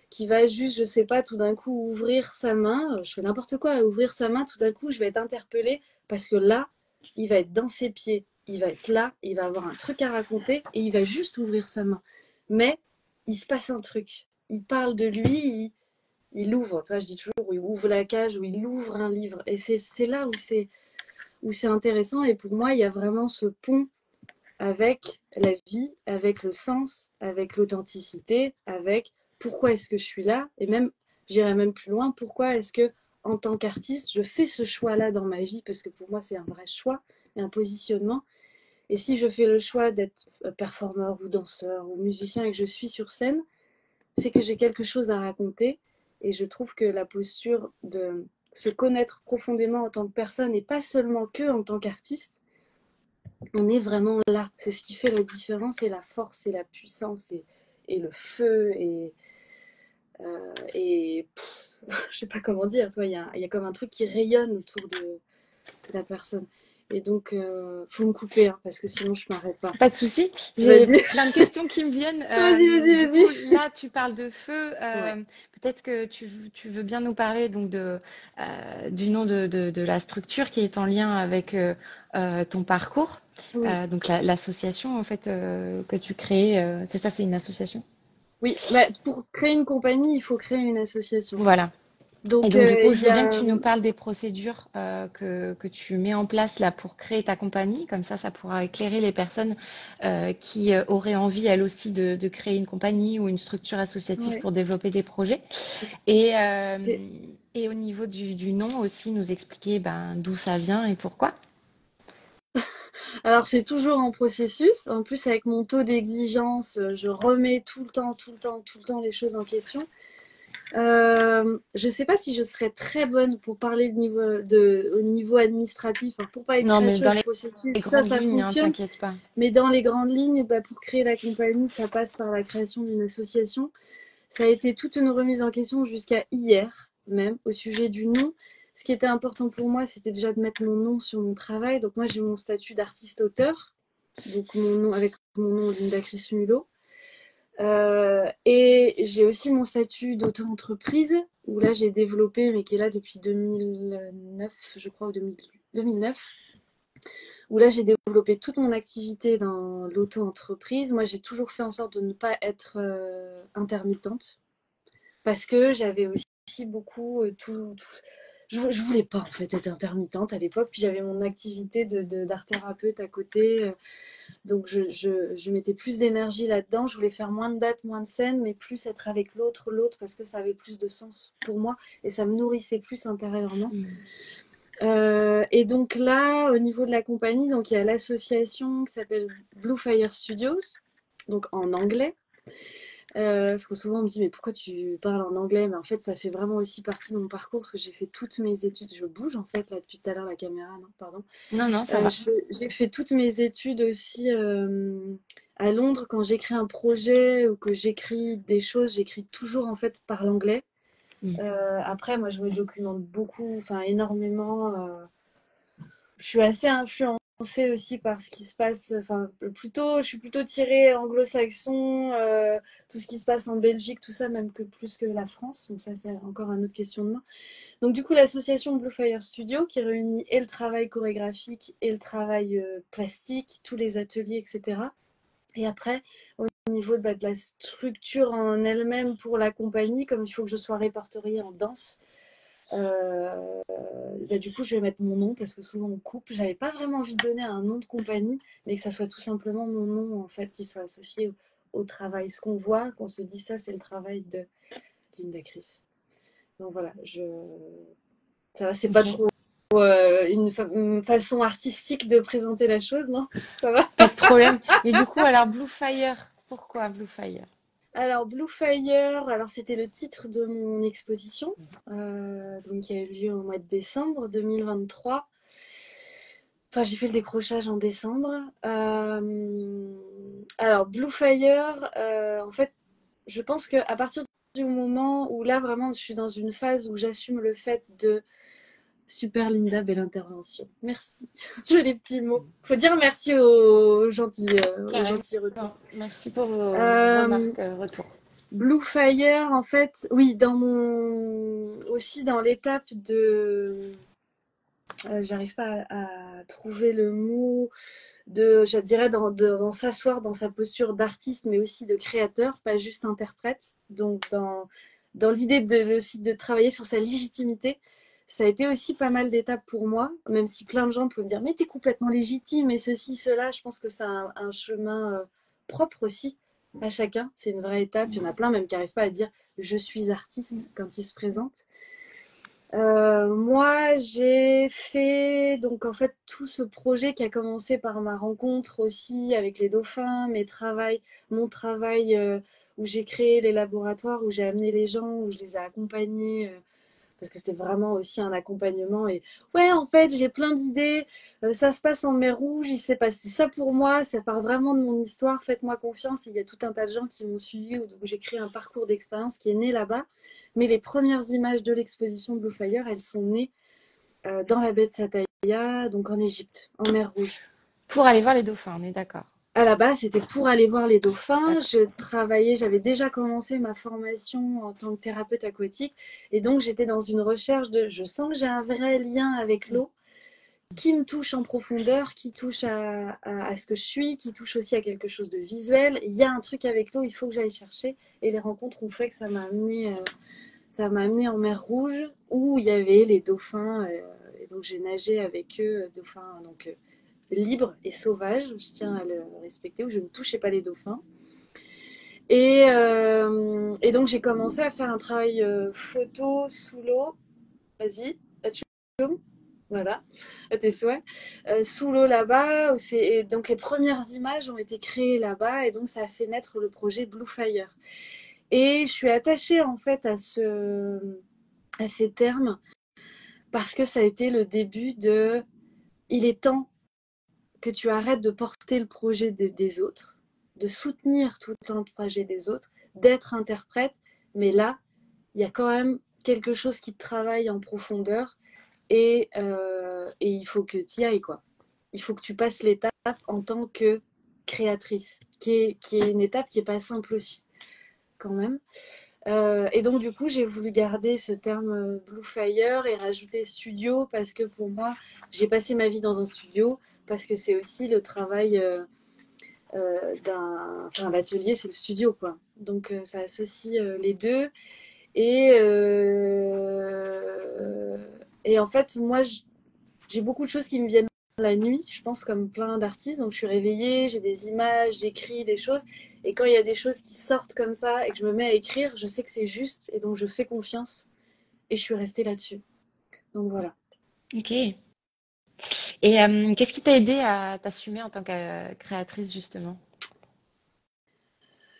qui va juste, je sais pas, tout d'un coup ouvrir sa main, je fais n'importe quoi, ouvrir sa main, tout d'un coup, je vais être interpellée parce que là, il va être dans ses pieds, il va être là, il va avoir un truc à raconter et il va juste ouvrir sa main. Mais il se passe un truc. Il parle de lui, il ouvre, toi, je dis toujours, il ouvre la cage ou il ouvre un livre. Et c'est là où c'est intéressant. Et pour moi, il y a vraiment ce pont avec la vie, avec le sens, avec l'authenticité, avec pourquoi est-ce que je suis là, et même, j'irais même plus loin, pourquoi est-ce que, en tant qu'artiste, je fais ce choix-là dans ma vie, parce que pour moi, c'est un vrai choix et un positionnement. Et si je fais le choix d'être performeur ou danseur ou musicien et que je suis sur scène, c'est que j'ai quelque chose à raconter. Et je trouve que la posture de se connaître profondément en tant que personne et pas seulement que en tant qu'artiste, on est vraiment là. C'est ce qui fait la différence et la force et la puissance et le feu je sais pas comment dire. Toi, il y a comme un truc qui rayonne autour de la personne. Et donc, faut me couper hein, parce que sinon je m'arrête pas. Pas de souci. J'ai Vas-y, plein de questions qui me viennent. Du coup, vas-y. là, tu parles de feu. Ouais. Peut-être que tu veux bien nous parler donc du nom de la structure qui est en lien avec ton parcours. Oui, Donc l'association en fait que tu crées, c'est ça, c'est une association? oui. Bah, pour créer une compagnie, il faut créer une association. Voilà. Et Donc, donc, du coup, il je y veux bien que a tu nous parles des procédures que tu mets en place là pour créer ta compagnie. Comme ça pourra éclairer les personnes qui auraient envie, elles aussi, de créer une compagnie ou une structure associative ouais. pour développer des projets. Et, euh, C'est- et au niveau du nom aussi, nous expliquer ben, d'où ça vient et pourquoi. Alors, c'est toujours en processus. En plus, avec mon taux d'exigence, je remets tout le temps les choses en question. Je sais pas si je serais très bonne pour parler au niveau administratif, enfin, pour parler de Non, mais création et dans de les processus, grandes ça lignes, hein, fonctionne. t'inquiète pas. Mais dans les grandes lignes, bah, pour créer la compagnie, ça passe par la création d'une association. Ça a été toute une remise en question jusqu'à hier, même, au sujet du nom. Ce qui était important pour moi, c'était déjà de mettre mon nom sur mon travail. Donc moi, j'ai mon statut d'artiste-auteur, donc mon nom avec mon nom Linda Chris Mulot. Et j'ai aussi mon statut d'auto-entreprise, où là j'ai développé, mais qui est là depuis 2009, je crois, ou 2009, où là j'ai développé toute mon activité dans l'auto-entreprise. Moi j'ai toujours fait en sorte de ne pas être intermittente, parce que j'avais aussi beaucoup je voulais pas en fait être intermittente à l'époque, puis j'avais mon activité d'art thérapeute à côté, donc je mettais plus d'énergie là-dedans. Je voulais faire moins de dates, moins de scènes, mais plus être avec l'autre, parce que ça avait plus de sens pour moi et ça me nourrissait plus intérieurement. Mm. Et donc là, au niveau de la compagnie, donc il y a l'association qui s'appelle Blue Fire Studios, donc en anglais. Parce que souvent on me dit mais pourquoi tu parles en anglais? Mais en fait ça fait vraiment aussi partie de mon parcours parce que j'ai fait toutes mes études. Je bouge en fait là depuis tout à l'heure la caméra, non, pardon. Non, non, ça va. J'ai fait toutes mes études aussi à Londres. Quand j'écris un projet ou que j'écris des choses, j'écris toujours en fait par l'anglais. Mm. Après, moi, je me documente beaucoup, enfin énormément. Je suis assez influencée aussi par ce qui se passe. Enfin, je suis plutôt tirée anglo-saxon, tout ce qui se passe en Belgique, tout ça, même que plus que la France. Donc ça, c'est encore un autre questionnement. Donc du coup, l'association Blue Fire Studio qui réunit et le travail chorégraphique et le travail plastique, tous les ateliers, etc. Et après, au niveau de la structure en elle-même pour la compagnie, comme il faut que je sois répertoriée en danse, du coup, je vais mettre mon nom parce que souvent on coupe. J'avais pas vraiment envie de donner un nom de compagnie, mais que ça soit tout simplement mon nom en fait qui soit associé au travail. Ce qu'on voit, qu'on se dit ça, c'est le travail de Linda Chris. Donc voilà, ça va, c'est pas Ok. trop une façon artistique de présenter la chose, non? Ça va? Pas de problème. Et du coup, alors Blue Fire, pourquoi Blue Fire? Alors, Blue Fire, alors c'était le titre de mon exposition, donc qui a eu lieu au mois de décembre 2023. Enfin, j'ai fait le décrochage en décembre. Alors, Blue Fire, en fait, je pense qu'à partir du moment où là, vraiment, je suis dans une phase où j'assume le fait de super Linda, belle intervention. Merci. Jolis petits mots. Faut dire merci aux gentils Carrément. retours. Merci pour vos Euh, remarques, retours. Blue Fire, en fait, oui, aussi dans l'étape de, j'arrive pas à trouver le mot, je dirais, dans s'asseoir dans sa posture d'artiste, mais aussi de créateur, c'est pas juste interprète. Donc, dans l'idée aussi de travailler sur sa légitimité, ça a été aussi pas mal d'étapes pour moi, même si plein de gens peuvent me dire, mais t'es complètement légitime, et ceci, cela. Je pense que c'est un chemin propre aussi à chacun. C'est une vraie étape. Il y en a plein même qui n'arrivent pas à dire, je suis artiste quand ils se présentent. Moi, j'ai fait donc en fait tout ce projet qui a commencé par ma rencontre aussi avec les dauphins, mon travail où j'ai créé les laboratoires, où j'ai amené les gens, où je les ai accompagnés, parce que c'était vraiment aussi un accompagnement. Et ouais, en fait, j'ai plein d'idées, ça se passe en mer Rouge, il s'est passé ça pour moi, ça part vraiment de mon histoire, faites-moi confiance. Et il y a tout un tas de gens qui m'ont suivi, où j'ai créé un parcours d'expérience qui est né là-bas. Mais les premières images de l'exposition Blue Fire, elles sont nées dans la baie de Sataïa, donc en Égypte, en mer Rouge. Pour aller voir les dauphins, on est d'accord. À la base, c'était pour aller voir les dauphins. D'accord. J'avais déjà commencé ma formation en tant que thérapeute aquatique. Et donc, j'étais dans une recherche je sens que j'ai un vrai lien avec l'eau qui me touche en profondeur, qui touche à ce que je suis, qui touche aussi à quelque chose de visuel. Il y a un truc avec l'eau, il faut que j'aille chercher. Et les rencontres ont fait que ça m'a amené en mer Rouge où il y avait les dauphins. Et donc, j'ai nagé avec eux, dauphins. Donc, libre et sauvage, je tiens à le respecter, où je ne touchais pas les dauphins. Et donc j'ai commencé à faire un travail photo sous l'eau. Vas-y, tu filmes. Voilà, à tes souhaits. Sous l'eau là-bas, et donc les premières images ont été créées là-bas, et donc ça a fait naître le projet Blue Fire. Et je suis attachée en fait à ces termes parce que ça a été le début de il est temps que tu arrêtes de porter le projet des autres, de soutenir tout le temps le projet des autres, d'être interprète, mais là, il y a quand même quelque chose qui te travaille en profondeur et il faut que tu y ailles, quoi. Il faut que tu passes l'étape en tant que créatrice, qui est une étape qui n'est pas simple aussi, quand même. Et donc, du coup, j'ai voulu garder ce terme Blue Fire et rajouter studio parce que pour moi, j'ai passé ma vie dans un studio parce que c'est aussi le travail Enfin, l'atelier, c'est le studio, quoi. Donc, ça associe les deux. Et, euh, et en fait, moi, j'ai beaucoup de choses qui me viennent la nuit, je pense, comme plein d'artistes. Donc, je suis réveillée, j'ai des images, j'écris des choses. Et quand il y a des choses qui sortent comme ça et que je me mets à écrire, je sais que c'est juste. Et donc, je fais confiance. Et je suis restée là-dessus. Donc, voilà. Ok. Et qu'est-ce qui t'a aidé à t'assumer en tant que créatrice, justement?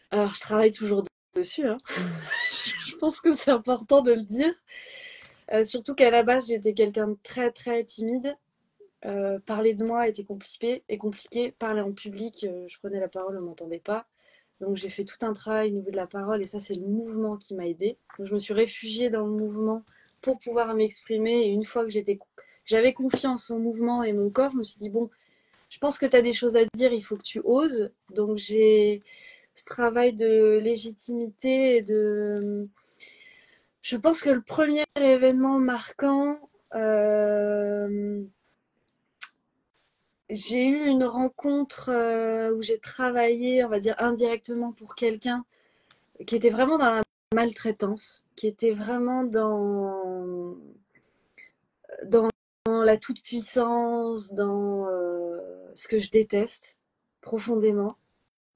Alors, je travaille toujours dessus, hein. Je pense que c'est important de le dire. Surtout qu'à la base, j'étais quelqu'un de très, très timide. Parler de moi était compliqué. Parler en public, je prenais la parole, on ne m'entendait pas. Donc j'ai fait tout un travail au niveau de la parole et ça c'est le mouvement qui m'a aidée. Donc je me suis réfugiée dans le mouvement pour pouvoir m'exprimer et une fois que j'avais confiance en mouvement et mon corps, je me suis dit bon, je pense que tu as des choses à dire, il faut que tu oses. Donc j'ai ce travail de légitimité et je pense que le premier événement marquant, j'ai eu une rencontre où j'ai travaillé, on va dire indirectement pour quelqu'un qui était vraiment dans la maltraitance, qui était vraiment dans la toute-puissance, dans ce que je déteste profondément.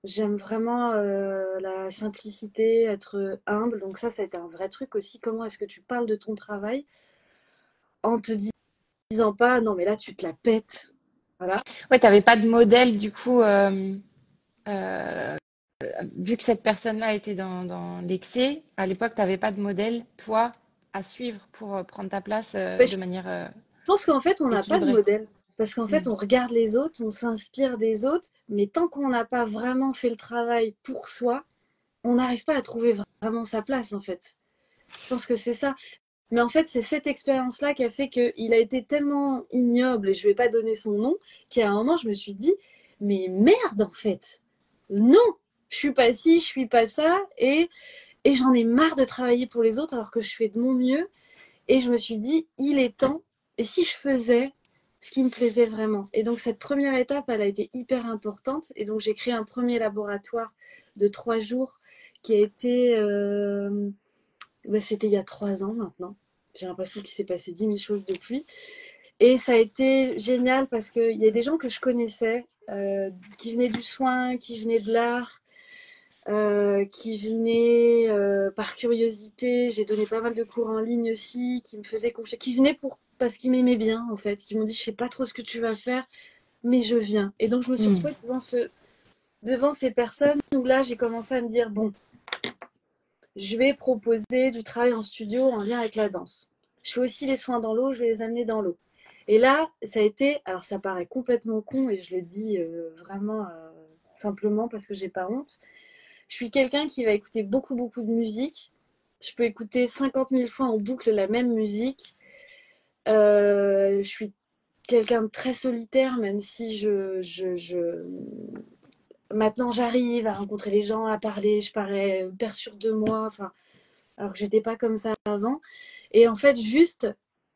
J'aime vraiment la simplicité, être humble. Donc ça a été un vrai truc aussi. Comment est-ce que tu parles de ton travail en te disant pas, non mais là tu te la pètes. Voilà. Ouais, t'avais pas de modèle, du coup, euh, vu que cette personne-là était dans l'excès, à l'époque, t'avais pas de modèle, toi, à suivre pour prendre ta place Ouais, de je manière pense qu'en fait, on n'a pas de équilibrée. modèle. Parce qu'en Hmm. fait, on regarde les autres, on s'inspire des autres, mais tant qu'on n'a pas vraiment fait le travail pour soi, on n'arrive pas à trouver vraiment sa place, en fait. Je pense que c'est ça. Mais en fait, c'est cette expérience-là qui a fait qu'il a été tellement ignoble, et je ne vais pas donner son nom, qu'à un moment, je me suis dit, mais merde, en fait. Non, je suis pas ci, je suis pas ça, et j'en ai marre de travailler pour les autres alors que je fais de mon mieux. Et je me suis dit, il est temps. Et si je faisais ce qui me plaisait vraiment? Et donc, cette première étape, elle a été hyper importante. Et donc, j'ai créé un premier laboratoire de 3 jours qui a été... c'était il y a 3 ans maintenant. J'ai l'impression qu'il s'est passé 10 000 choses depuis. Et ça a été génial parce qu'il y a des gens que je connaissais, qui venaient du soin, qui venaient de l'art, qui venaient par curiosité. J'ai donné pas mal de cours en ligne aussi, qui me faisaient confiance, qui venaient parce qu'ils m'aimaient bien en fait, qui m'ont dit je sais pas trop ce que tu vas faire, mais je viens. Et donc je me suis retrouvée devant ces personnes où là j'ai commencé à me dire bon, je vais proposer du travail en studio en lien avec la danse. Je fais aussi les soins dans l'eau, je vais les amener dans l'eau. Et là, ça a été, alors ça paraît complètement con et je le dis vraiment simplement parce que j'ai pas honte. Je suis quelqu'un qui va écouter beaucoup, beaucoup de musique. Je peux écouter 50 000 fois en boucle la même musique. Je suis quelqu'un de très solitaire, même si maintenant j'arrive à rencontrer les gens, à parler, je parais hyper sûre de moi, enfin, alors que j'étais pas comme ça avant. Et en fait, juste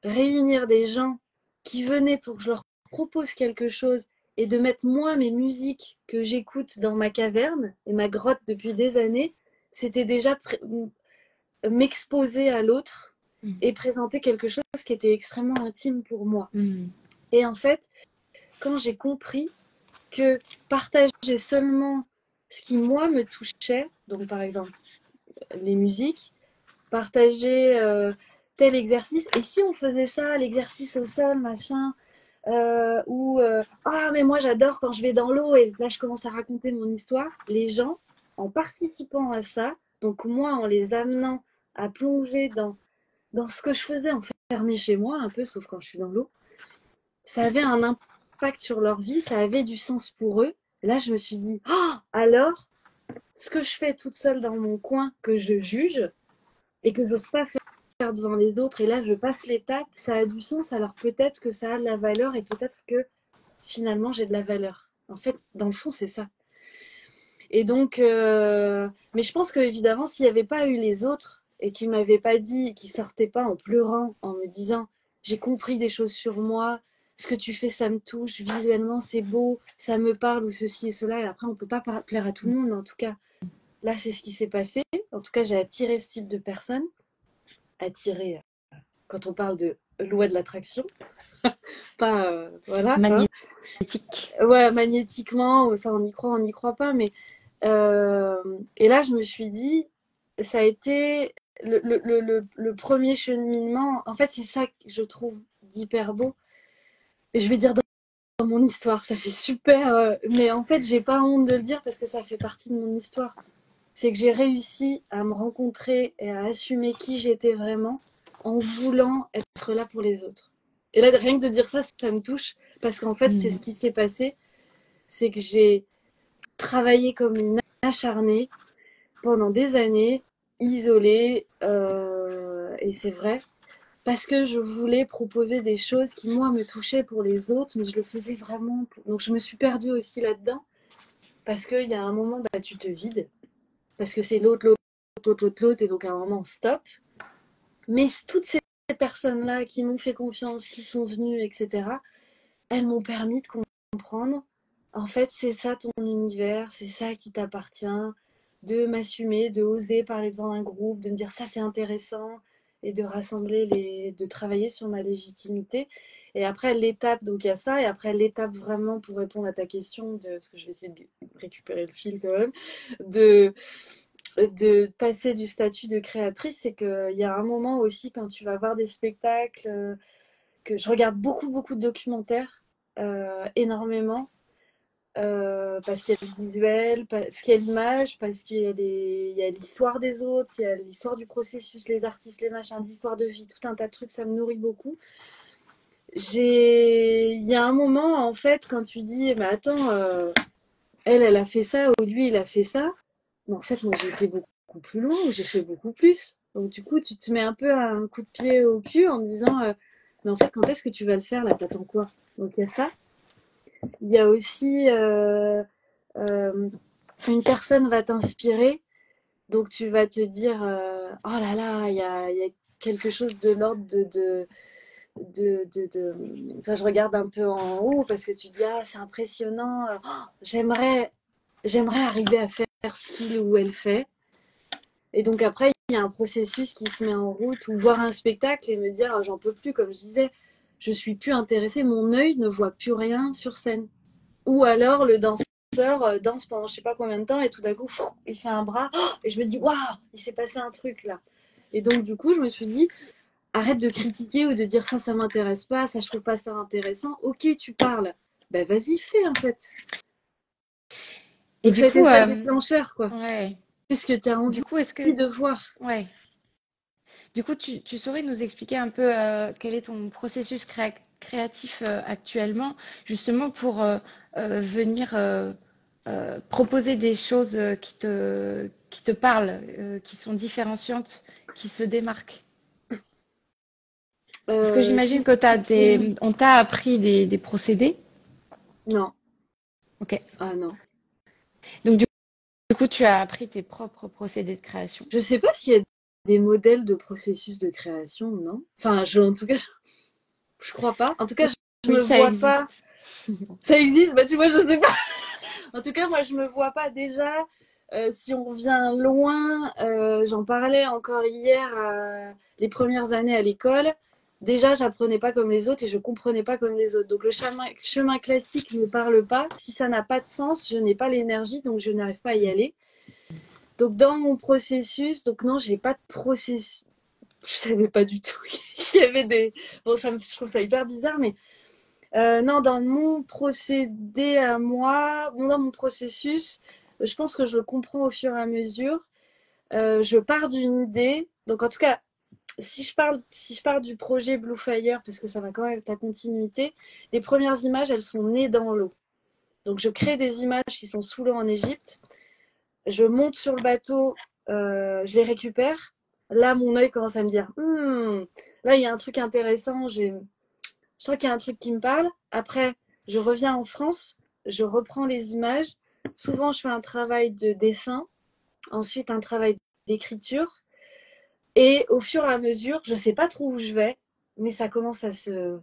réunir des gens qui venaient pour que je leur propose quelque chose et de mettre moi mes musiques que j'écoute dans ma caverne et ma grotte depuis des années, c'était déjà m'exposer à l'autre et présenter quelque chose qui était extrêmement intime pour moi. Et en fait, quand j'ai compris que partager seulement ce qui moi me touchait, donc par exemple les musiques, partager tel exercice, et si on faisait ça, l'exercice au sol, machin, ou ah mais moi j'adore quand je vais dans l'eau et là je commence à raconter mon histoire, les gens en participant à ça, donc moi en les amenant à plonger dans ce que je faisais enfermé chez moi un peu, sauf quand je suis dans l'eau, ça avait un impact sur leur vie, ça avait du sens pour eux. Et là je me suis dit alors ce que je fais toute seule dans mon coin que je juge et que j'ose pas faire devant les autres, et là je passe l'étape, ça a du sens, alors peut-être que ça a de la valeur et peut-être que finalement j'ai de la valeur. En fait, dans le fond, c'est ça. Et donc, mais je pense que évidemment, s'il n'y avait pas eu les autres et qu'ils m'avaient pas dit, qu'ils sortaient pas en pleurant, en me disant, j'ai compris des choses sur moi, ce que tu fais, ça me touche, visuellement, c'est beau, ça me parle ou ceci et cela. Et après, on peut pas plaire à tout le monde, mais en tout cas, là, c'est ce qui s'est passé. En tout cas, j'ai attiré ce type de personnes. Attiré, quand on parle de loi de l'attraction, pas voilà. Hein. Magnétique. Ouais, magnétiquement, ça on y croit pas, mais et là je me suis dit, ça a été le premier cheminement. En fait, c'est ça que je trouve d'hyper beau. Et je vais dire dans mon histoire, ça fait super, mais en fait, j'ai pas honte de le dire parce que ça fait partie de mon histoire. C'est que j'ai réussi à me rencontrer et à assumer qui j'étais vraiment en voulant être là pour les autres. Et là, rien que de dire ça, ça me touche parce qu'en fait, c'est ce qui s'est passé. C'est que j'ai travaillé comme une acharnée pendant des années, isolée, et c'est vrai, parce que je voulais proposer des choses qui, moi, me touchaient pour les autres, mais je le faisais vraiment. Donc, je me suis perdue aussi là-dedans, parce qu'il y a un moment, bah, tu te vides, parce que c'est l'autre, et donc à un moment, stop. Mais toutes ces personnes-là qui m'ont fait confiance, qui sont venues, etc., elles m'ont permis de comprendre, en fait, c'est ça ton univers, c'est ça qui t'appartient, de m'assumer, de oser parler devant un groupe, de me dire ça c'est intéressant, et de rassembler de travailler sur ma légitimité. Et après l'étape, donc il y a ça, et après l'étape vraiment pour répondre à ta question, parce que je vais essayer de récupérer le fil quand même, de passer du statut de créatrice, c'est qu'il y a un moment aussi quand tu vas voir des spectacles, que je regarde beaucoup, beaucoup de documentaires, énormément, parce qu'il y a le visuel, parce qu'il y a l'image, parce qu'il y a l'histoire des autres, il y a l'histoire du processus, les artistes, les machins, l'histoire de vie, tout un tas de trucs, ça me nourrit beaucoup. Il y a un moment, en fait, quand tu dis, mais attends, elle a fait ça, ou lui, il a fait ça, mais en fait, moi, j'ai été beaucoup plus loin, ou j'ai fait beaucoup plus. Donc, du coup, tu te mets un peu un coup de pied au cul en disant, mais en fait, quand est-ce que tu vas le faire, là, t'attends quoi? Donc, il y a ça. Il y a aussi une personne va t'inspirer, donc tu vas te dire oh là là, il y a quelque chose de l'ordre ça, je regarde un peu en haut parce que tu dis ah c'est impressionnant, j'aimerais arriver à faire ce qu'il ou elle fait. Et donc après il y a un processus qui se met en route, ou voir un spectacle et me dire ah, j'en peux plus, comme je disais, je suis plus intéressée, mon œil ne voit plus rien sur scène. Ou alors le danseur danse pendant je sais pas combien de temps et tout d'un coup il fait un bras et je me dis waouh, il s'est passé un truc là. Et donc du coup je me suis dit arrête de critiquer ou de dire ça m'intéresse pas, ça je trouve pas ça intéressant. Ok, tu parles, ben vas-y fais en fait. Et Donc du ça a été coup, ça le déclencheur quoi. ouais. Qu'est-ce que tu as envie Du coup, est-ce que, de voir? ouais. Du coup, tu saurais nous expliquer un peu quel est ton processus créatif actuellement, justement pour venir proposer des choses qui te parlent, qui sont différenciantes, qui se démarquent. Parce que Qui... j'imagine que on t'a appris des procédés. Non. Ok. Ah non. Donc du coup, tu as appris tes propres procédés de création. Je sais pas s'il y a des modèles de processus de création, non? Enfin, en tout cas, je crois pas. En tout cas, je Oui, me ça vois pas. existe. Ça existe? Bah tu vois, je sais pas. En tout cas, moi, je me vois pas déjà. Si on revient loin, j'en parlais encore hier, les premières années à l'école. Déjà, j'apprenais pas comme les autres et je comprenais pas comme les autres. Donc le chemin classique ne me parle pas. Si ça n'a pas de sens, je n'ai pas l'énergie, donc je n'arrive pas à y aller. Donc dans mon processus, donc non, j'ai pas de processus. Je savais pas du tout qu'il y avait des. Bon, je trouve ça hyper bizarre, mais non, dans mon procédé à moi, dans mon processus, je pense que je le comprends au fur et à mesure. Je pars d'une idée. Donc, en tout cas, si je pars du projet Blue Fire, parce que ça va quand même être ta continuité, les premières images, elles sont nées dans l'eau. Donc, je crée des images qui sont sous l'eau en Égypte. Je monte sur le bateau, je les récupère. Là, mon œil commence à me dire, là, il y a un truc intéressant. Je sens qu'il y a un truc qui me parle. Après, je reviens en France, je reprends les images. Souvent, je fais un travail de dessin, ensuite un travail d'écriture. Et au fur et à mesure, je ne sais pas trop où je vais, mais ça commence à se...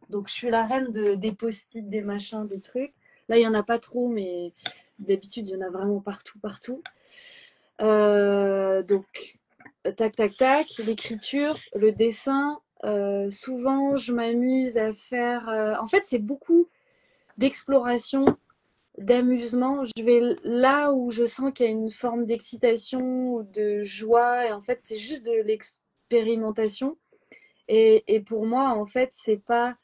Donc, je suis la reine des post-it, des machins, des trucs. Là, il n'y en a pas trop, mais d'habitude, il y en a vraiment partout, partout. Donc, tac, tac, tac, l'écriture, le dessin. Souvent, je m'amuse à faire... en fait, c'est beaucoup d'exploration, d'amusement. Je vais là où je sens qu'il y a une forme d'excitation ou de joie. Et en fait, c'est juste de l'expérimentation. Et pour moi, en fait, c'est pas...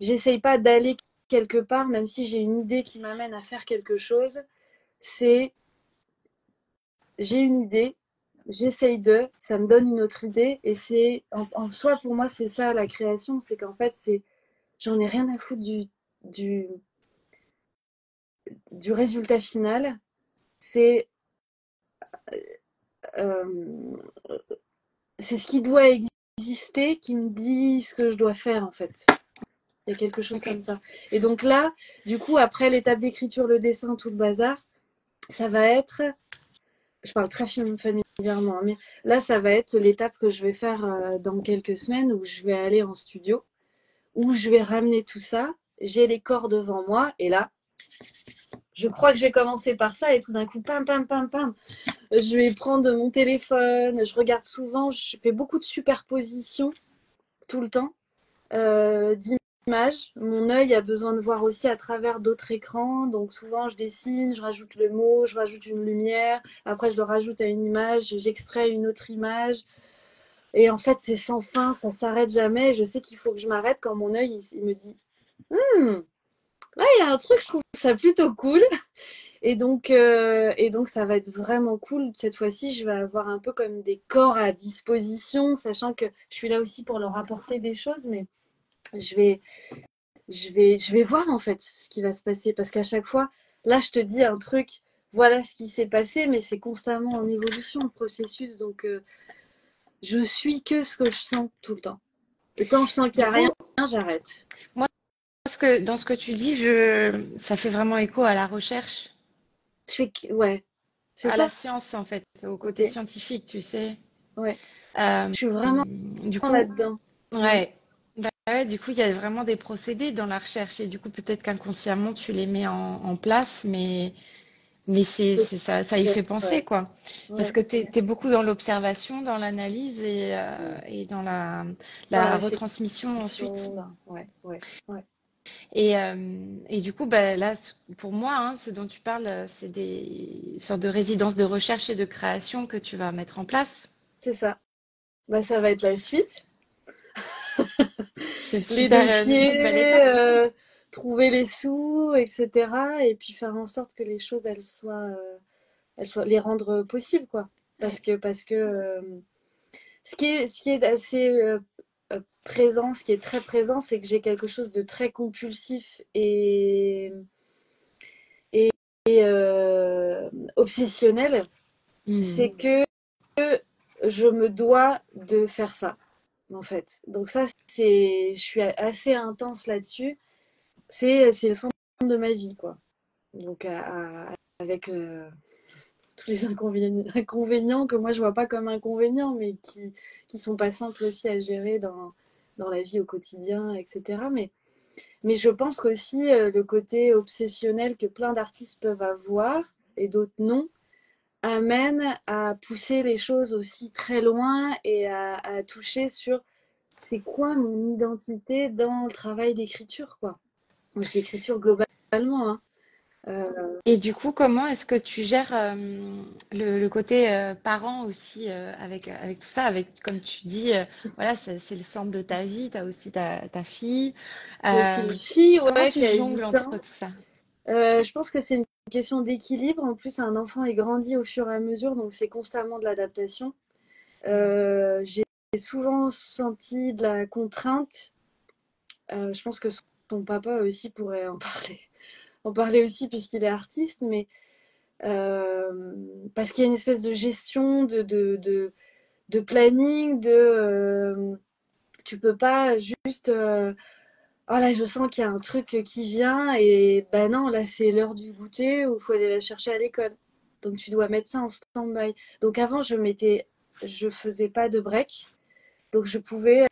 J'essaye pas d'aller quelque part, même si j'ai une idée qui m'amène à faire quelque chose. C'est... J'ai une idée, j'essaye ça me donne une autre idée, et c'est en soi pour moi c'est ça la création, c'est qu'en fait c'est j'en ai rien à foutre du, du résultat final, c'est euh, c'est ce qui doit exister qui me dit ce que je dois faire en fait. Il y a quelque chose Ok. comme ça. Et donc là, du coup, après l'étape d'écriture, le dessin, tout le bazar, ça va être, je parle très familièrement, mais là, ça va être l'étape que je vais faire dans quelques semaines où je vais aller en studio, où je vais ramener tout ça. J'ai les corps devant moi et là, je crois que je vais commencer par ça et tout d'un coup, pam, pam, pam, pam. Je vais prendre mon téléphone, je regarde souvent, je fais beaucoup de superpositions tout le temps d'images. Mon œil a besoin de voir aussi à travers d'autres écrans, donc souvent je dessine, je rajoute le mot, je rajoute une lumière, après je le rajoute à une image, j'extrais une autre image. Et en fait, c'est sans fin, ça s'arrête jamais. Je sais qu'il faut que je m'arrête quand mon œil il me dit là, il y a un truc, je trouve ça plutôt cool. Et donc, ça va être vraiment cool. Cette fois-ci, je vais avoir un peu comme des corps à disposition, sachant que je suis là aussi pour leur apporter des choses, mais je vais, je vais voir en fait ce qui va se passer. Parce qu'à chaque fois, là, je te dis un truc, voilà ce qui s'est passé, mais c'est constamment en évolution, le processus. Donc, je suis que ce que je sens tout le temps. Et quand je sens qu'il n'y Du a coup, rien, j'arrête. moi, dans ce que tu dis, ça fait vraiment écho à la recherche. Ouais. C'est à la ça? science, en fait, au Ok. côté scientifique, tu sais. Ouais. Euh, Je suis vraiment du coup, là-dedans. Mm. ouais. Bah ouais, du coup, il y a vraiment des procédés dans la recherche et du coup, peut-être qu'inconsciemment, tu les mets en place, mais ça, ça y fait Peut-être, penser, ouais. quoi. Parce Ouais. que tu es beaucoup dans l'observation, dans l'analyse et dans Dans la la retransmission ensuite. réflexion, ouais, ouais, ouais. Et du coup, bah, là, pour moi, hein, ce dont tu parles, c'est des sortes de résidences de recherche et de création que tu vas mettre en place. C'est ça. Bah, ça va être la suite. C'est Les une belle dossiers, étape. trouver les sous, etc. Et puis faire en sorte que les choses, les rendre possibles, quoi. Ouais. Parce que ce qui est assez présent, ce qui est très présent, c'est que j'ai quelque chose de très compulsif et obsessionnel. Hmm. C'est que je me dois de faire ça, en fait. Donc ça, je suis assez intense là-dessus. C'est le centre de ma vie, quoi. Donc avec tous les inconvénients que moi je vois pas comme inconvénients, mais qui sont pas simples aussi à gérer dans la vie au quotidien, etc. Mais je pense qu'aussi le côté obsessionnel que plein d'artistes peuvent avoir et d'autres non, amène à pousser les choses aussi très loin et à toucher sur c'est quoi mon identité dans le travail d'écriture, quoi. Donc, d'écriture globalement, hein. Et du coup, comment est-ce que tu gères le côté parent aussi avec tout ça, avec, comme tu dis, voilà, c'est le centre de ta vie, tu as aussi ta fille. J'ai aussi une Euh, fille, Comment ouais, tu qui a jongles 8 entre ans. tout ça? Je pense que c'est une question d'équilibre. En plus, un enfant, il grandit au fur et à mesure, donc c'est constamment de l'adaptation. J'ai souvent senti de la contrainte. Je pense que son papa aussi pourrait en parler aussi puisqu'il est artiste, mais parce qu'il y a une espèce de gestion, de planning, tu peux pas juste oh là je sens qu'il y a un truc qui vient et ben non là c'est l'heure du goûter où il faut aller la chercher à l'école. Donc tu dois mettre ça en stand-by. Donc avant je faisais pas de break, donc je pouvais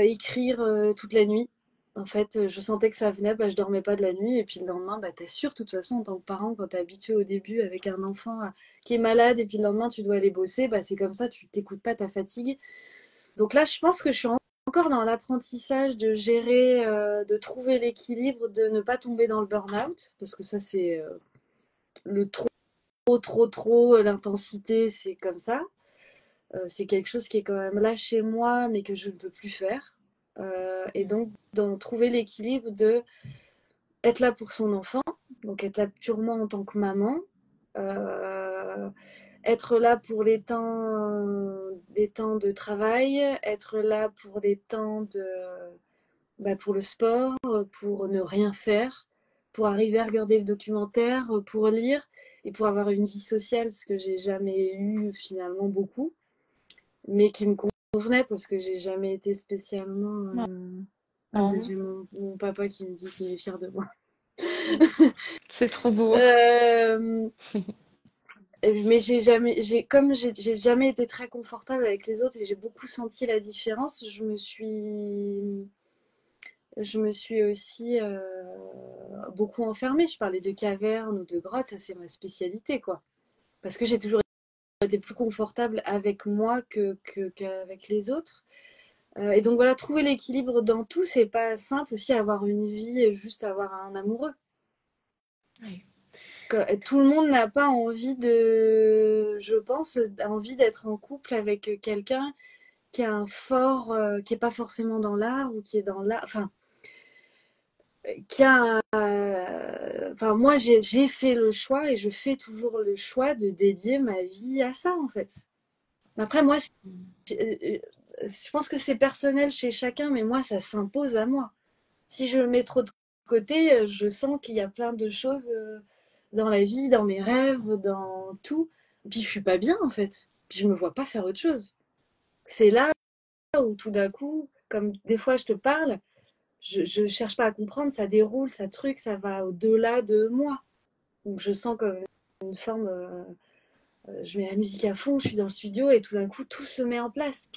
écrire toute la nuit. En fait, je sentais que ça venait, bah, je dormais pas de la nuit, et puis le lendemain, bah, t'es sûr, de toute façon, en tant que parent, quand t'es habitué au début avec un enfant qui est malade, et puis le lendemain, tu dois aller bosser, bah, c'est comme ça, tu t'écoutes pas ta fatigue. Donc là, je pense que je suis encore dans l'apprentissage de gérer, de trouver l'équilibre, de ne pas tomber dans le burn-out, parce que ça, c'est le trop, l'intensité, c'est comme ça. C'est quelque chose qui est quand même là chez moi, mais que je ne peux plus faire. Et donc, d'en trouver l'équilibre de être là pour son enfant, donc être là purement en tant que maman, euh, être là pour les temps de travail, être là pour les temps pour le sport, pour ne rien faire, pour arriver à regarder le documentaire, pour lire et pour avoir une vie sociale, ce que j'ai jamais eu finalement beaucoup, mais qui me convenait parce que j'ai jamais été spécialement. Ah, mais Non, j'ai mon papa qui me dit qu'il est fier de moi. c'est trop beau. Euh, mais j'ai jamais été très confortable avec les autres et j'ai beaucoup senti la différence. Je me suis aussi beaucoup enfermée. Je parlais de cavernes ou de grottes, ça c'est ma spécialité, quoi. Parce que j'ai toujours été plus confortable avec moi qu'avec les autres. Et donc voilà, trouver l'équilibre dans tout, c'est pas simple aussi avoir une vie, juste avoir un amoureux. Ouais. Tout le monde n'a pas envie je pense, envie d'être en couple avec quelqu'un qui a un fort, qui est pas forcément dans l'art ou qui est dans l'art, enfin, qui a, enfin, moi j'ai fait le choix et je fais toujours le choix de dédier ma vie à ça en fait. Mais après moi, je pense que c'est personnel chez chacun, mais moi ça s'impose à moi. Si je le mets trop de côté, je sens qu'il y a plein de choses dans la vie, dans mes rêves, dans tout. Puis je suis pas bien en fait. Puis je me vois pas faire autre chose. C'est là où tout d'un coup, comme des fois je te parle, je cherche pas à comprendre, ça déroule, ça va au-delà de moi. Donc je sens comme une forme. Je mets la musique à fond, je suis dans le studio et tout d'un coup, tout se met en place.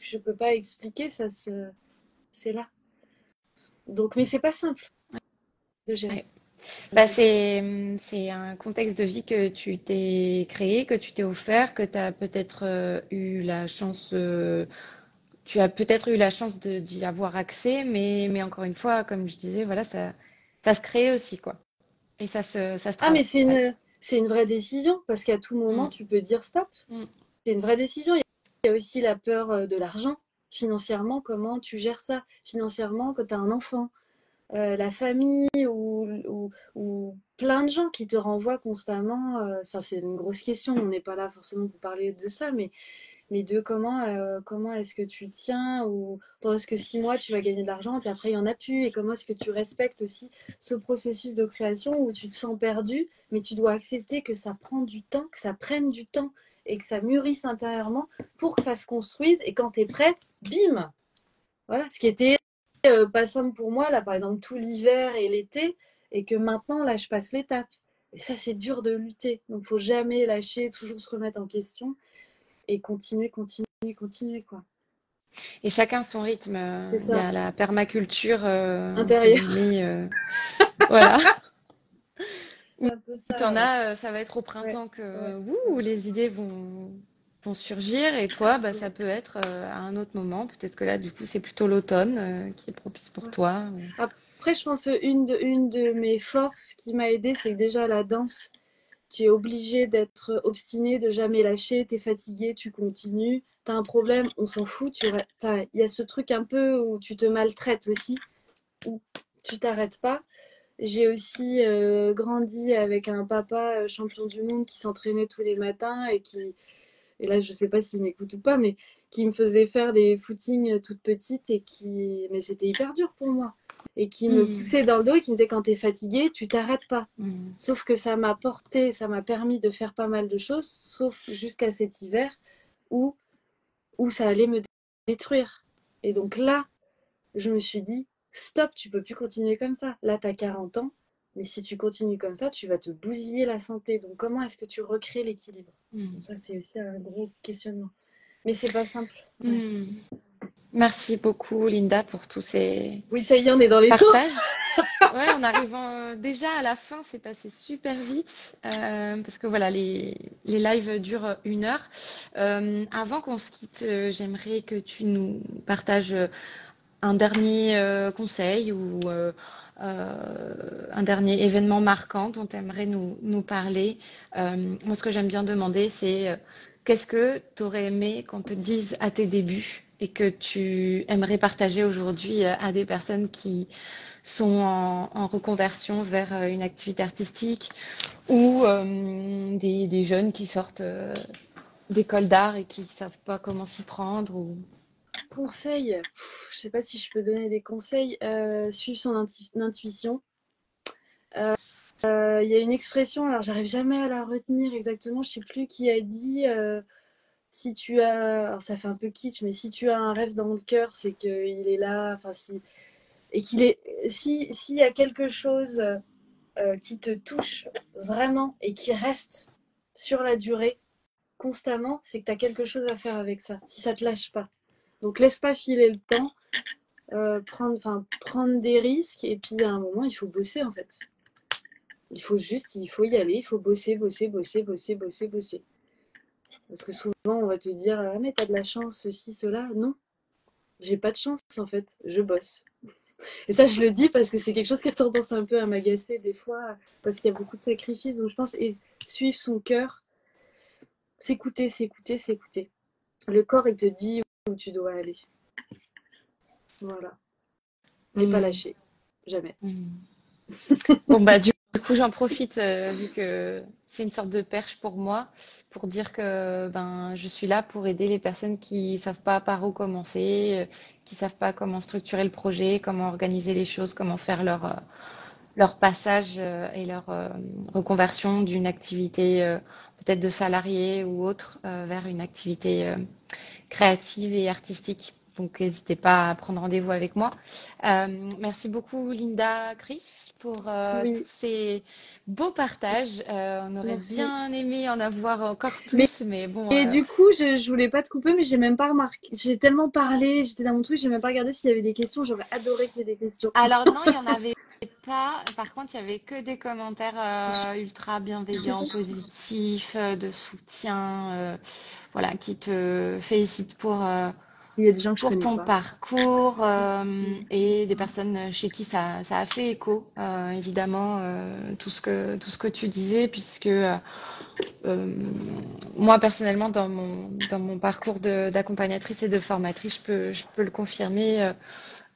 Je peux pas expliquer, c'est là. Donc, mais c'est pas simple de gérer. Ouais. Bah, c'est un contexte de vie que tu t'es créé, que tu t'es offert, que tu as peut-être eu la chance, tu as peut-être eu la chance d'y avoir accès, mais encore une fois, comme je disais, voilà, ça se crée aussi, quoi. Et ça se Ah, mais travaille. c'est une vraie décision parce qu'à tout moment, Mm, tu peux dire stop. mm, C'est une vraie décision. Il y a aussi la peur de l'argent. Financièrement, comment tu gères ça? Financièrement, quand tu as un enfant, la famille ou plein de gens qui te renvoient constamment. Ça, c'est une grosse question. On n'est pas là forcément pour parler de ça, mais de comment est-ce que tu tiens ou pendant ce que 6 mois tu vas gagner de l'argent et après il n'y en a plus et comment est-ce que tu respectes aussi ce processus de création où tu te sens perdu mais tu dois accepter que ça prend du temps, que ça prenne du temps et que ça mûrisse intérieurement pour que ça se construise et quand tu es prêt, bim. Voilà, ce qui était pas simple pour moi là par exemple tout l'hiver et l'été et que maintenant là je passe l'étape. Et ça c'est dur de lutter. Donc faut jamais lâcher, toujours se remettre en question et continuer, continuer, continuer, quoi. Et chacun son rythme. C'est Il y ça, a la permaculture, entre intérieur. guillemets, voilà, où C'est un peu tu ça, en ouais. as, ça va être au Ouais, printemps ouais, que ouais. les idées vont surgir, et toi, bah, ça peut être à un autre moment. Peut-être que là, du coup, c'est plutôt l'automne qui est propice pour Ouais. toi. Après, je pense une de mes forces qui m'a aidée, c'est que déjà la danse, tu es obligé d'être obstiné, de jamais lâcher. Tu es fatigué, tu continues. Tu as un problème, on s'en fout. Il y a ce truc un peu où tu te maltraites aussi, où tu t'arrêtes pas. J'ai aussi grandi avec un papa champion du monde qui s'entraînait tous les matins et là je sais pas s'il m'écoute ou pas, mais qui me faisait faire des footings toutes petites mais c'était hyper dur pour moi. Et qui me Mm, poussait dans le dos et qui me disait quand t'es fatigué, tu t'arrêtes pas. mm, Sauf que ça m'a porté, ça m'a permis de faire pas mal de choses, sauf jusqu'à cet hiver où, où ça allait me détruire. Et donc là, je me suis dit, stop, tu peux plus continuer comme ça. Là, tu as 40 ans, mais si tu continues comme ça, tu vas te bousiller la santé. Donc, comment est-ce que tu recrées l'équilibre? mm, Donc, ça, c'est aussi un gros questionnement. Mais c'est pas simple. Ouais. mm. Merci beaucoup, Linda, pour tous ces Oui, ça y est, on est dans les taux. partages. Ouais, en arrivant déjà à la fin, c'est passé super vite parce que voilà, les lives durent 1 heure. Avant qu'on se quitte, j'aimerais que tu nous partages un dernier conseil ou un dernier événement marquant dont tu aimerais nous parler. Moi, ce que j'aime bien demander, c'est qu'est-ce que tu aurais aimé qu'on te dise à tes débuts et que tu aimerais partager aujourd'hui à des personnes qui sont en reconversion vers une activité artistique ou des jeunes qui sortent d'école d'art et qui ne savent pas comment s'y prendre ou... Conseil, je sais pas si je peux donner des conseils. Suivre son intuition. Il y a une expression, alors j'arrive jamais à la retenir exactement, je sais plus qui a dit si tu as, alors ça fait un peu kitsch, mais si tu as un rêve dans le cœur, c'est qu'il est là, enfin si, et qu'il est, si s'il y a quelque chose qui te touche vraiment et qui reste sur la durée constamment, c'est que tu as quelque chose à faire avec ça, si ça te lâche pas. Donc laisse pas filer le temps, prendre des risques et puis à un moment il faut bosser en fait. Il faut y aller, il faut bosser, bosser, bosser, bosser, bosser, bosser. Parce que souvent on va te dire ah mais t'as de la chance, ceci, cela. Non, j'ai pas de chance en fait, je bosse. Et ça, je le dis parce que c'est quelque chose qui a tendance un peu à m'agacer des fois, parce qu'il y a beaucoup de sacrifices. Donc, je pense, et suivre son cœur, s'écouter, s'écouter, s'écouter. Le corps, il te dit où tu dois aller. Voilà. Mais pas Mm, lâcher. Jamais. mm. Bon, bah, du coup, j'en profite, vu que c'est une sorte de perche pour moi, pour dire que ben, je suis là pour aider les personnes qui savent pas par où commencer, qui savent pas comment structurer le projet, comment organiser les choses, comment faire leur passage et leur reconversion d'une activité peut-être de salarié ou autre vers une activité créative et artistique. Donc, n'hésitez pas à prendre rendez-vous avec moi. Merci beaucoup, Linda, Chris, pour tous Oui, ces beaux partages. On aurait merci. bien aimé en avoir encore Mais plus, mais bon. et du coup, je voulais pas te couper, mais j'ai même pas remarqué. J'ai tellement parlé, j'étais dans mon truc, j'ai même pas regardé s'il y avait des questions. J'aurais adoré qu'il y ait des questions. Alors non, il y en avait pas. Par contre, il y avait que des commentaires ultra bienveillants, positifs, de soutien, voilà, qui te félicitent Il y a des gens que je pour connais ton pas. parcours et des personnes chez qui ça a fait écho, évidemment, tout ce que tu disais, puisque euh, moi personnellement, dans mon parcours d'accompagnatrice et de formatrice, je peux le confirmer.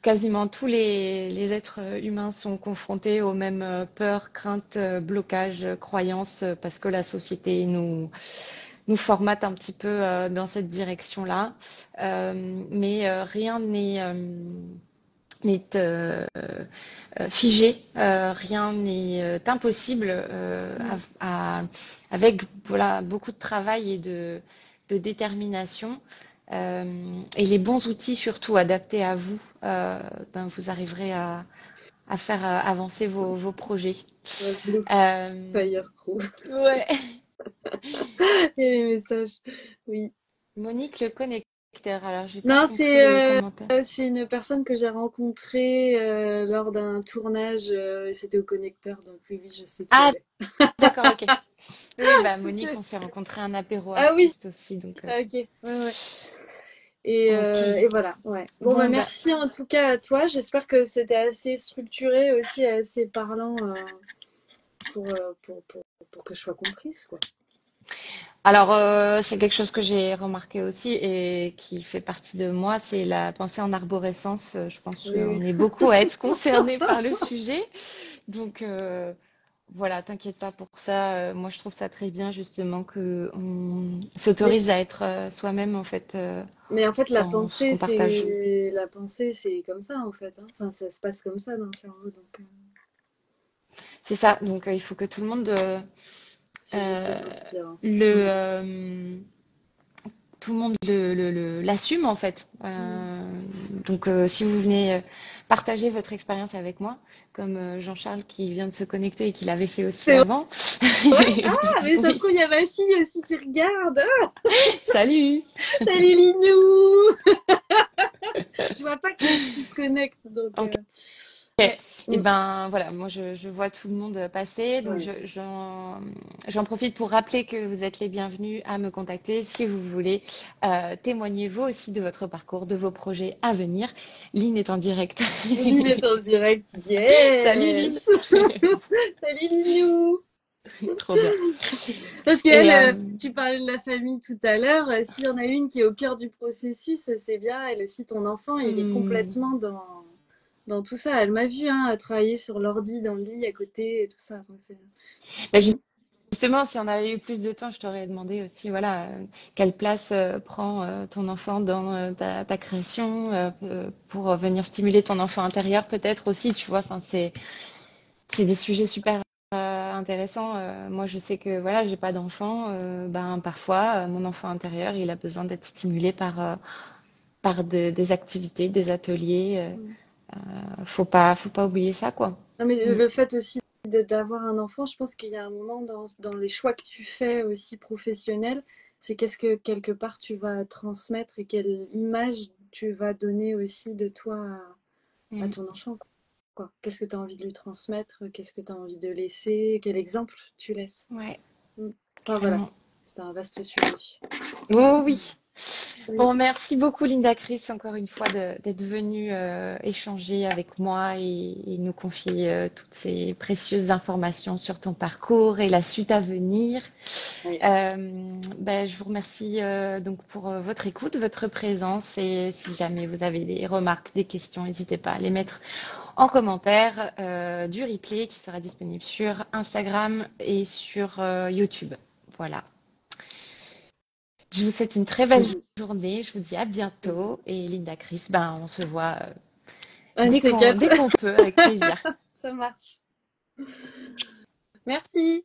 Quasiment tous les êtres humains sont confrontés aux mêmes peurs, craintes, blocages, croyances, parce que la société nous formate un petit peu dans cette direction-là. Mais rien n'est figé, rien n'est impossible avec voilà, beaucoup de travail et de détermination. Et les bons outils surtout adaptés à vous, ben, vous arriverez à faire avancer vos projets. Blue Euh, Fire Crew. ouais. Et les messages. Oui. Monique le connecteur, alors j'ai pas Non, compris le commentaire. c'est une personne que j'ai rencontrée lors d'un tournage. Et c'était au connecteur, donc oui, oui, je sais qui Ah, elle est. d'accord, ok. Oui, bah Monique, C'était- on s'est rencontré à un apéro Ah oui, artiste aussi, donc ah, ok. Ouais, ouais. ok. Et voilà, ouais. Bon, bah Bon bah merci en tout cas à toi. J'espère que c'était assez structuré aussi, assez parlant pour, euh, pour, pour, pour que je sois comprise, quoi. alors c'est quelque chose que j'ai remarqué aussi et qui fait partie de moi, c'est la pensée en arborescence. Je pense Oui, oui. qu'on est beaucoup à être concernés par le sujet, donc voilà, t'inquiète pas pour ça. Moi, je trouve ça très bien justement que on Mais, s'autorise à être soi-même en fait mais en fait, dans ce qu'on partage. la pensée, c'est comme ça, en fait, hein. Enfin, ça se passe comme ça dans le cerveau, donc C'est ça. Donc il faut que tout le monde c'est juste euh, inspirant. le Mm. tout le monde l'assume en fait. Mm. Donc si vous venez partager votre expérience avec moi, comme Jean-Charles qui vient de se connecter et qui l'avait fait aussi C'est avant. vrai? Ah, mais ça se Oui. trouve, il y a ma fille aussi qui regarde. Salut. Salut Linou! Je vois pas qui se connecte, donc Ok. ouais. Et Mm. ben voilà, moi je vois tout le monde passer, donc Ouais. j'en profite pour rappeler que vous êtes les bienvenus à me contacter si vous voulez témoigner vous aussi de votre parcours, de vos projets à venir. Lynn est en direct. Lynn est en direct, Salut Lynn. yes! Salut Linou! Trop bien. Parce que Et elle, tu parlais de la famille tout à l'heure, s'il y en a une qui est au cœur du processus, c'est bien, elle aussi, ton enfant, il est hmm, complètement dans tout ça. Elle m'a vu hein, travailler sur l'ordi dans le lit à côté et tout ça. Donc bah, justement, si on avait eu plus de temps, je t'aurais demandé aussi, voilà, quelle place prend ton enfant dans ta création pour venir stimuler ton enfant intérieur, peut-être aussi, tu vois. Enfin, c'est des sujets super intéressants. Moi, je sais que voilà, j'ai pas d'enfant. Ben, parfois, mon enfant intérieur, il a besoin d'être stimulé par des activités, des ateliers. Faut pas oublier ça, quoi. non, mais Mm. le fait aussi d'avoir un enfant, je pense qu'il y a un moment dans les choix que tu fais aussi professionnels, c'est qu'est-ce que quelque part tu vas transmettre et quelle image tu vas donner aussi de toi à Mm. ton enfant, quoi. Qu'est-ce que tu as envie de lui transmettre? Qu'est-ce que tu as envie de laisser? Quel exemple tu laisses? Ouais, Mm. Enfin voilà, carrément. c'est un vaste sujet. Oh oui. Oui, Bon, merci beaucoup Linda Chris, encore une fois, d'être venue échanger avec moi et nous confier toutes ces précieuses informations sur ton parcours et la suite à venir. oui. Ben, je vous remercie donc pour votre écoute, votre présence et si jamais vous avez des remarques, des questions, n'hésitez pas à les mettre en commentaire du replay qui sera disponible sur Instagram et sur YouTube. Voilà. Je vous souhaite une très belle Mhm. journée. Je vous dis à bientôt. Et Linda Chris, ben, on se voit Un de ces quatre, dès qu'on peut, avec plaisir. ça marche. Merci.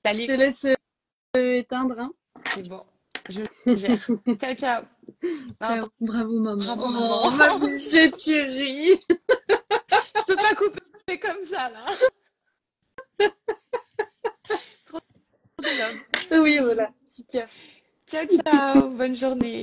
Je te Salut. laisse éteindre, hein. C'est bon. Je gère. Ciao, ciao. Bah, Ciao. Bravo, maman. bravo, Oh, maman. ma bichette chérie. Je peux pas couper comme ça, là. Trop de love. Oui, voilà. Petit cœur. Ciao, ciao. Bonne journée.